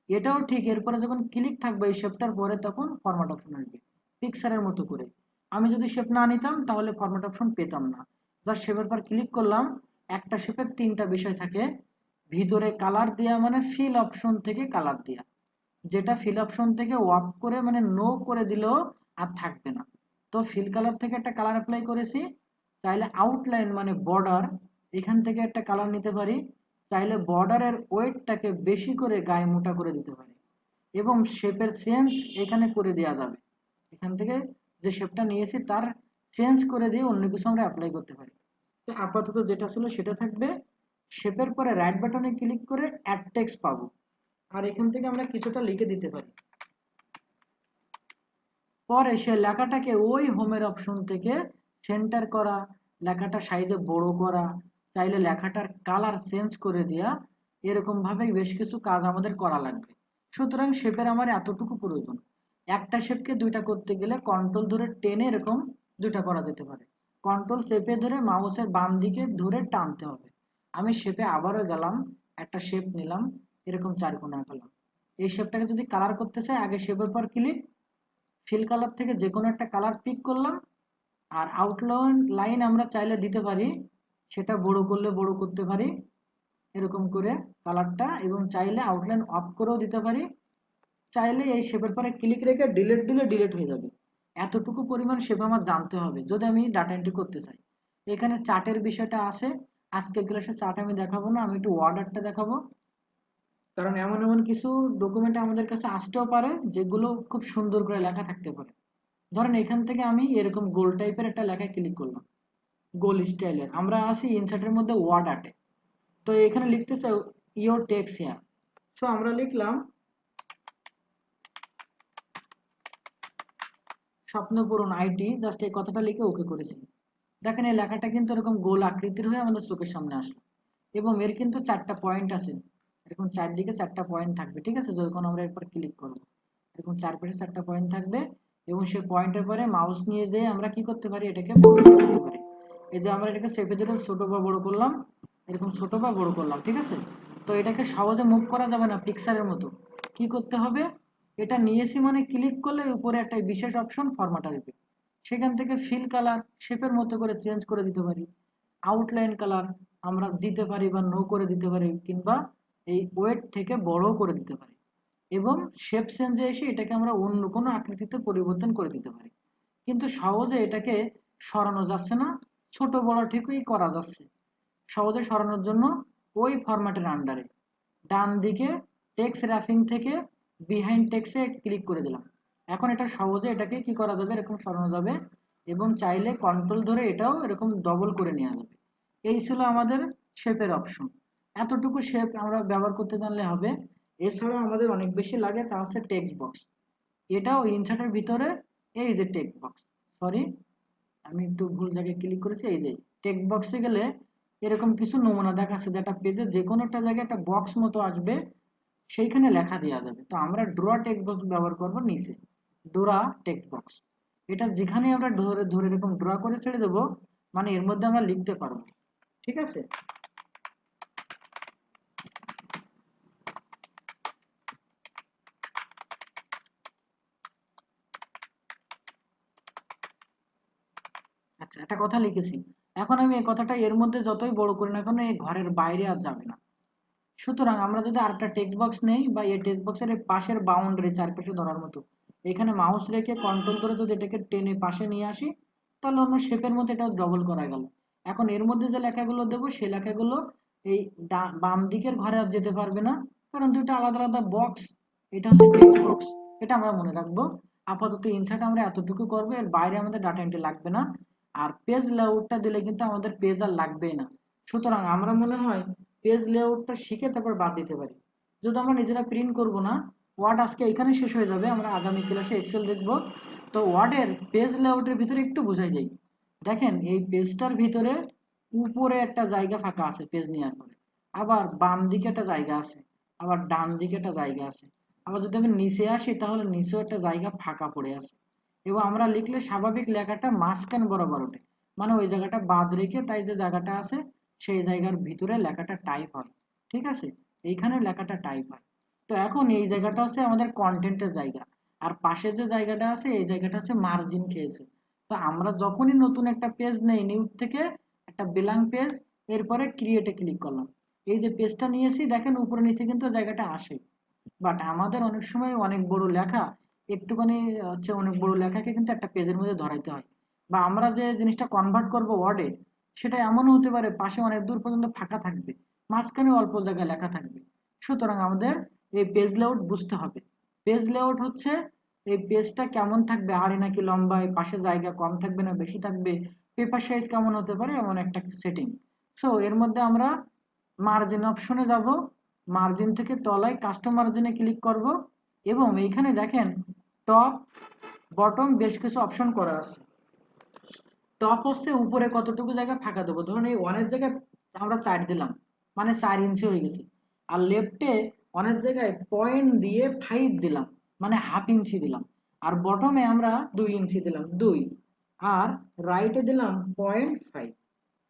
এটাও ঠিক। এরপরে যখন ক্লিক থাকবে এই শেপটার পরে তখন ফরম্যাট অপশন আসবে পিকচারের মতো করে। আমি যদি শেপ না নিতাম তাহলে ফরম্যাট অপশন পেতাম না। জাস্ট শেপের পর ক্লিক করলাম। একটা শেপের 3টা বিষয় থাকে, ভিতরে কালার দেওয়া মানে ফিল অপশন থেকে কালার দেওয়া, যেটা ফিল অপশন থেকে অফ করে মানে নো করে দিলেও আর থাকবে না। তো ফিল কালার থেকে একটা কালার অ্যাপ্লাই করেছি। চাইলে আউটলাইন মানে বর্ডার, এখান থেকে একটা কালার নিতে পারি। চাইলে বর্ডারের ওয়েটটাকে বেশি করে গায়ে মোটা করে দিতে পারি। এবং শেপের চেঞ্জ এখানে করে দেওয়া যাবে। এখান থেকে যে শেপটা নিয়েছি তার চেঞ্জ করে দিয়ে অন্য কিছু আমরা অ্যাপ্লাই করতে পারি। তো আপাতত যেটা ছিল সেটা থাকবে। শেপের পরে রাইট বাটনে ক্লিক করে অ্যাড টেক্সট পাবো, আর এখান থেকে আমরা কিছুটা লিখে দিতে পারি। পরে সে লেখাটাকে ওই হোমের অপশন থেকে সেন্টার করা, লেখাটা সাইজে বড় করা, চাইলে লেখাটার কালার চেঞ্জ করে দেওয়া, এরকম ভাবে বেশ কিছু কাজ আমাদের করা লাগবে। সুতরাং শেপের আমার এতটুকু প্রয়োজন। একটা শেপকে দুইটা করতে গেলে কন্ট্রোল ধরে টেনে এরকম দুইটা করা যেতে পারে। কন্ট্রোল চেপে ধরে মাউসের বাম দিকে ধরে টানতে হবে। আমি শেপে আবারও গেলাম, একটা শেপ নিলাম, এরকম চারকোনা আঁকলাম। এই শেপটাকে যদি কালার করতে চাই, আগে শেপের পর ক্লিক, ফিল কালার থেকে যে কোনো একটা কালার পিক করলাম। আর আউটলাইন লাইন আমরা চাইলে দিতে পারি, সেটা বড় করলে বড় করতে পারি এরকম করে কালারটা, এবং চাইলে আউটলাইন অফ করেও দিতে পারি। চাইলে এই শেপের পরে ক্লিক রেখে ডিলিট দিলে ডিলিট হয়ে যাবে। এতটুকু পরিমাণ শেপ আমার জানতে হবে যদি আমি ডাটা এন্ট্রি করতে চাই। এখানে চার্টের বিষয়টা আছে, আজকের ক্লাসে চার্ট আমি দেখাবো না, আমি একটু ওয়ার্ডারটা দেখাবো। কারণ এমন এমন কিছু ডকুমেন্ট আমাদের কাছে আসতেও পারে যেগুলো খুব সুন্দর করে লেখা থাকতে পারে। ধরেন এখান থেকে আমি এরকম গোল টাইপের একটা লেখায় ক্লিক করলাম, গোল স্টাইলের। আমরা আছি ইনসার্টের মধ্যে ওয়ার্ড আর্টে, তো এখানে লিখতেছে ইওর টেক্সট হিয়ার। সো আমরা লিখলাম স্বপ্ন পূরণ আইটি, জাস্ট এই কথাটা লিখে ওকে করেছি। দেখেন এই লেখাটা কিন্তু এরকম গোল আকৃতির হয়ে আমাদের চোখের সামনে আসলো, এবং এর কিন্তু চারটা পয়েন্ট আছে। এরকম চারদিকে চারটা পয়েন্ট থাকবে, ঠিক আছে? যখন আমরা এরপর ক্লিক করবো এরকম চারপাশে চারটা পয়েন্ট থাকবে, এবং সেই পয়েন্টের পরে মাউস নিয়ে যেয়ে আমরা কি করতে পারি, এটাকে বড় করতে পারি। এই যে আমরা এটাকে চেপে দিলাম, ছোট বা বড় করলাম, এরকম ছোট বা বড় করলাম, ঠিক আছে? তো এটাকে সহজে মুভ করা যাবে না পিক্সারের মতো। কি করতে হবে, এটা নিয়েছি মানে ক্লিক করলে উপরে একটা বিশেষ অপশন ফরম্যাট আসবে, সেখান থেকে ফিল কালার শেপের মতো করে চেঞ্জ করে দিতে পারি। আউটলাইন কালার আমরা দিতে পারি বা নো করে দিতে পারি, কিংবা এই ওয়েট থেকে বড় করে দিতে পারি, এবং শেপ চেঞ্জে এসে এটাকে আমরা অন্য কোনো আকৃতিতে পরিবর্তন করে দিতে পারি। কিন্তু সহজে এটাকে সরানো যাচ্ছে না, ছোট বড় ঠিকই করা যাচ্ছে। সহজে সরানোর জন্য ওই ফরম্যাটের আন্ডারে ডান দিকে টেক্সট র্যাপিং থেকে বিহাইন্ড টেক্সটে ক্লিক করে দিলাম। এখন এটা সহজে এটাকে কি করা যাবে, এরকম সরানো যাবে, এবং চাইলে কন্ট্রোল ধরে এটাও এরকম ডবল করে নেওয়া যাবে। এই ছিল আমাদের শেপের অপশন। এতটুকু শেপ আমরা ব্যবহার করতে জানলে হবে। এছাড়া আমাদের অনেক বেশি লাগে, তা হচ্ছে টেক্সট বক্স। এটাও ইনসার্টের ভিতরে, এই যে টেক্সট বক্স, সরি আমি একটু ভুল জায়গায় ক্লিক করেছি। এই যে টেক্সট বক্সে গেলে এরকম কিছু নমুনা দেখাচ্ছে, যেটা পেজে যে কোনো একটা জায়গায় একটা বক্স মতো আসবে, সেইখানে লেখা দেওয়া যাবে। তো আমরা ড্র টেক্সট বক্স ব্যবহার করব নিচে, ডোরা টেক্সট বক্স। এটা যেখানে আমরা ধরে ধরে এরকম ড্র করে ছেড়ে দেবো, মানে এর মধ্যে আমরা লিখতে পারবো, ঠিক আছে? আচ্ছা, একটা কথা লিখেছি, এখন আমি এই কথাটা এর মধ্যে যতই বড় করি না কেন এই ঘরের বাইরে আর যাবে না। সুতরাং আমরা যদি আরেকটা টেক্সট বক্স নেই, বা এই টেক্সট বক্সের পাশের বাউন্ডারি চারপাশে ধরার মতো এখানে মাউস রেখে কন্ট্রোল করে যদি এটাকে টেনে পাশে নিয়ে আসি, তাহলে অন্য শেপের মধ্যে এটা ডবল করা গেল। এখন এর মধ্যে যে লেখাগুলো দেবো সেই লেখাগুলো এই বাম দিকের ঘরে আর যেতে পারবে না, কারণ দুটো আলাদা আলাদা বক্স। এটা হচ্ছে টেক্সট বক্স, এটা আমরা মনে রাখবো। আপাতত ইনসার্ট আমরা এতটুকু করবো, এর বাইরে আমাদের ডাটা এন্ট্রি লাগবে না। আর পেজ লেআউটটা দিলে কিন্তু আমাদের পেজ আর লাগবেই না। সুতরাং আমরা মনে হয় পেজ লেআউটটা শিখে তারপর বাদ দিতে পারি। যদি আমরা নিজেরা প্রিন্ট করব না, ওয়ার্ড আজকে এখানে শেষ হয়ে যাবে, আমরা আগামী ক্লাসে এক্সেল দেখব। তো ওয়ার্ডের পেজ লেআউটের ভিতরে একটু বোঝাই যাই। দেখেন এই পেজটার ভিতরে উপরে একটা জায়গা ফাঁকা আছে পেজ নেওয়ার পরে, আবার বাম দিকে একটা জায়গা আছে, আবার ডান দিকে একটা জায়গা আছে, আবার যদি আমি নিচে আসি তাহলে নিচেও একটা জায়গা ফাঁকা পড়ে আছে। এবং আমরা লিখলে স্বাভাবিক লেখাটা মাঝখান বরাবর ওঠে, মানে ওই জায়গাটা বাদ রেখে তাই যে জায়গাটা আছে সেই জায়গার ভিতরে লেখাটা টাইপ হয়, ঠিক আছে? এইখানে লেখাটা টাইপ হয়। তো এখন এই জায়গাটা হচ্ছে আমাদের কন্টেন্টের জায়গা, আর পাশে যে জায়গাটা আছে এই জায়গাটা হচ্ছে মার্জিন খেয়েছে। তো আমরা যখনই নতুন একটা পেজ নেই, নিউ থেকে একটা ব্ল্যাঙ্ক পেজ, এরপরে ক্রিয়েটে ক্লিক করলাম, এই যে পেজটা নিয়েছি দেখেন উপরে নিচে কিন্তু জায়গাটা আসে। বাট আমাদের অনেক সময় অনেক বড় লেখা একটুখানি হচ্ছে, অনেক বড় লেখাকে কিন্তু একটা পেজের মধ্যে ধরাইতে হয়। বা আমরা যে জিনিসটা কনভার্ট করব ওয়ার্ডে, সেটা এমনও হতে পারে পাশে অনেক দূর পর্যন্ত ফাঁকা থাকবে, মাঝখানে অল্প জায়গায় লেখা থাকবে। সুতরাং আমাদের এই পেজ লেআউট বুঝতে হবে। পেজ লেআউট হচ্ছে এই পেজটা কেমন থাকবে, আড়ে নাকি লম্বায়, পাশে জায়গা কম থাকবে না বেশি থাকবে, পেপার সাইজ কেমন হতে পারে, এমন একটা সেটিং। সো এর মধ্যে আমরা মার্জিন অপশনে যাব, মার্জিন থেকে তলায় কাস্টম মার্জিনে ক্লিক করব, এবং এইখানে দেখেন টপ বটম বেশ কিছু অপশন করা আছে। টপ হচ্ছে উপরে কতটুকু জায়গা ফাঁকা দেবো, ধরুন এই ওয়ানের জায়গায় আমরা 4 দিলাম, মানে 4 ইঞ্চি হয়ে গেছে। আর লেফটে অনেক জায়গায় পয়েন্ট দিয়ে 5 দিলাম, মানে হাফ ইঞ্চি দিলাম। আর বটমে আমরা 2 ইঞ্চি দিলাম, 2। আর রাইটে দিলাম 0.5।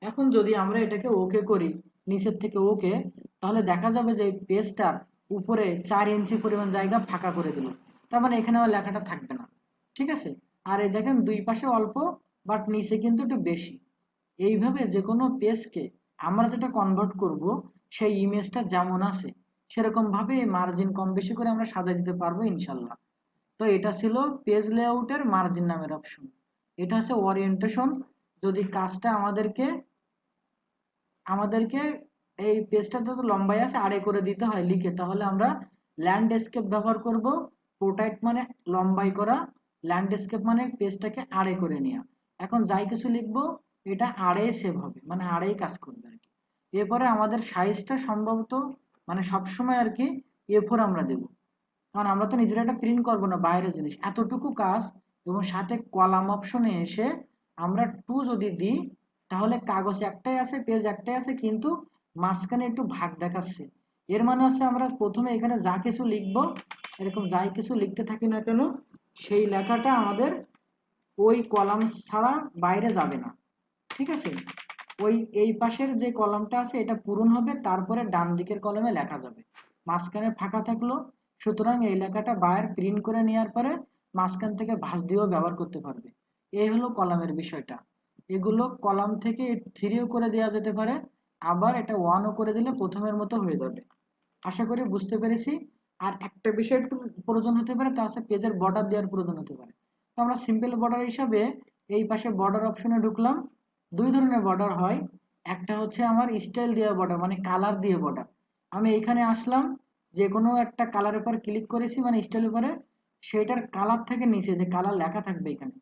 এখন যদি আমরা এটাকে ওকে করি, নিচের থেকে ওকে, তাহলে দেখা যাবে যে পেজটার উপরে 4 ইঞ্চি পরিমাণ জায়গা ফাঁকা করে দিল। তার মানে এখানে আমার লেখাটা থাকবে না। ঠিক আছে। আর এই দেখেন দুই পাশে অল্প, বাট নিচে কিন্তু একটু বেশি। এইভাবে যে কোনো পেজকে আমরা যেটা কনভার্ট করব, সেই ইমেজটা যেমন আছে সেরকম ভাবে মার্জিন কম বেশি করে আমরা সাজিয়ে দিতে পারবো ইনশাল্লাহ। তো এটা ছিল পেজ লেআউটের মার্জিন নামের অপশন। এটা হচ্ছে ওরিয়েন্টেশন। যদি কাজটা আমাদেরকে আমাদেরকে এই পেজটা যত লম্বাই আছে আড়ে করে দিতে হয় লিখে, তাহলে আমরা ল্যান্ডস্কেপ ব্যবহার করব। পোর্ট্রেট মানে লম্বাই করা, ল্যান্ডস্কেপ মানে পেজটাকে আড়ে করে নেওয়া। এখন যাই কিছু লিখবো এটা আড়ে সেভ হবে, মানে আড়েই কাজ করবে আর কি। এরপরে আমাদের সাইজটা সম্ভবত মানে সবসময় আর কি A4 আমরা দেব, কারণ আমরা তো নিজেরা একটা প্রিন্ট করবো না, বাইরের জিনিস এতটুকু কাজ। এবং সাথে কলাম অপশনে এসে আমরা 2 যদি দিই, তাহলে কাগজ একটাই আছে, পেজ একটাই আছে, কিন্তু মাঝখানে একটু ভাগ দেখাচ্ছে। এর মানে হচ্ছে আমরা প্রথমে এখানে যা কিছু লিখবো, এরকম যাই কিছু লিখতে থাকি না কেন, সেই লেখাটা আমাদের ওই কলাম ছাড়া বাইরে যাবে না। ঠিক আছে। ওই এই পাশের যে কলামটা আছে এটা পূরণ হবে, তারপরে ডান দিকের কলমে লেখা যাবে। মাঝখানে ফাঁকা থাকলো, সুতরাং এই লেখাটা বাইরে প্রিন্ট করে নেওয়ার পরে মাঝখান থেকে ভাঁজ দিয়েও ব্যবহার করতে পারবে। এই হলো কলামের বিষয়টা। এগুলো কলাম থেকে 3ও করে দেওয়া যেতে পারে, আবার এটা 1ও করে দিলে প্রথমের মতো হয়ে যাবে। আশা করি বুঝতে পেরেছি। আর একটা বিষয় একটু প্রয়োজন হতে পারে, তা হচ্ছে পেজের বর্ডার দেওয়ার প্রয়োজন হতে পারে। তো আমরা সিম্পল বর্ডার হিসাবে এই পাশে বর্ডার অপশনে ঢুকলাম। দুই ধরনের বর্ডার হয়, একটা হচ্ছে আমার স্টাইল দিয়ে বর্ডার, মানে কালার দিয়ে বর্ডার। আমি এখানে আসলাম, যে কোনো একটা কালারের উপর ক্লিক করেছি, মানে স্টাইল উপরে, সেটার কালার থেকে নিচে যে কালার লেখা থাকবে এখানে,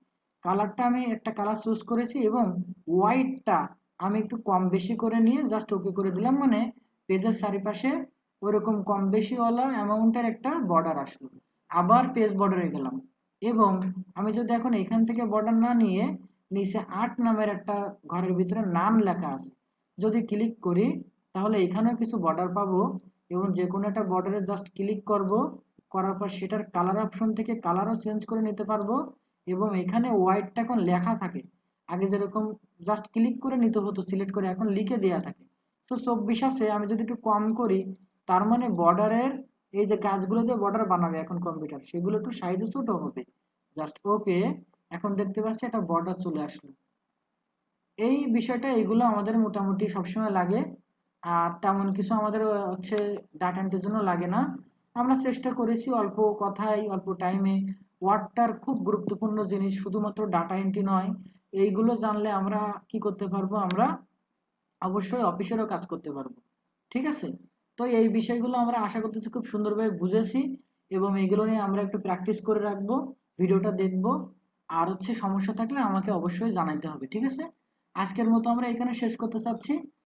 কালারটা আমি একটা কালার চুজ করেছি, এবং হোয়াইটটা আমি একটু কম বেশি করে নিয়ে জাস্ট ওকে করে দিলাম, মানে পেজের চারিপাশে ওইরকম কম বেশি ওয়ালা অ্যামাউন্টের একটা বর্ডার আসলো। আবার পেজ বর্ডারে গেলাম, এবং আমি যদি এখন এখান থেকে বর্ডার না নিয়ে নিচে 8 নামের একটা ঘরের ভিতরে নাম লেখা আছে, যদি ক্লিক করি, তাহলে এখানেও কিছু বর্ডার পাবো। এবং যে কোনো একটা বর্ডারে জাস্ট ক্লিক করব, করার পর সেটার কালার অপশন থেকে কালারও চেঞ্জ করে নিতে পারবো। এবং এখানে হোয়াইটটা এখন লেখা থাকে, আগে যেরকম জাস্ট ক্লিক করে নিতে হতো সিলেক্ট করে, এখন লিখে দেওয়া থাকে। তো 24 আছে, আমি যদি একটু কম করি, তার মানে বর্ডারের এই যে গাছগুলো দিয়ে বর্ডার বানাবে এখন কম্পিউটার, সেগুলো একটু সাইজে ছোট হবে। Just okay. এখন দেখতে পাচ্ছি একটা বর্ডার চলে আসলো। এই বিষয়টা এগুলো আমাদের মোটামুটি সবসময় লাগে। আর তেমন কিছু আমাদের হচ্ছে ডাটা এন্ট্রির জন্য লাগে না। আমরা চেষ্টা করেছি অল্প কথায় অল্প টাইমে, ওয়ার্ডটার খুব গুরুত্বপূর্ণ জিনিস, শুধুমাত্র ডাটা এন্ট্রি নয়, এইগুলো জানলে আমরা কি করতে পারবো, আমরা অবশ্যই অফিসেরও কাজ করতে পারবো। ঠিক আছে। তো এই বিষয়গুলো আমরা আশা করতেছি খুব সুন্দরভাবে বুঝেছি, এবং এগুলো নিয়ে আমরা একটু প্র্যাকটিস করে রাখবো, ভিডিওটা দেখবো। আর হচ্ছে সমস্যা থাকলে আমাকে অবশ্যই জানাইতে হবে। ঠিক আছে। আজকের মতো আমরা এখানে শেষ করতে চাচ্ছি।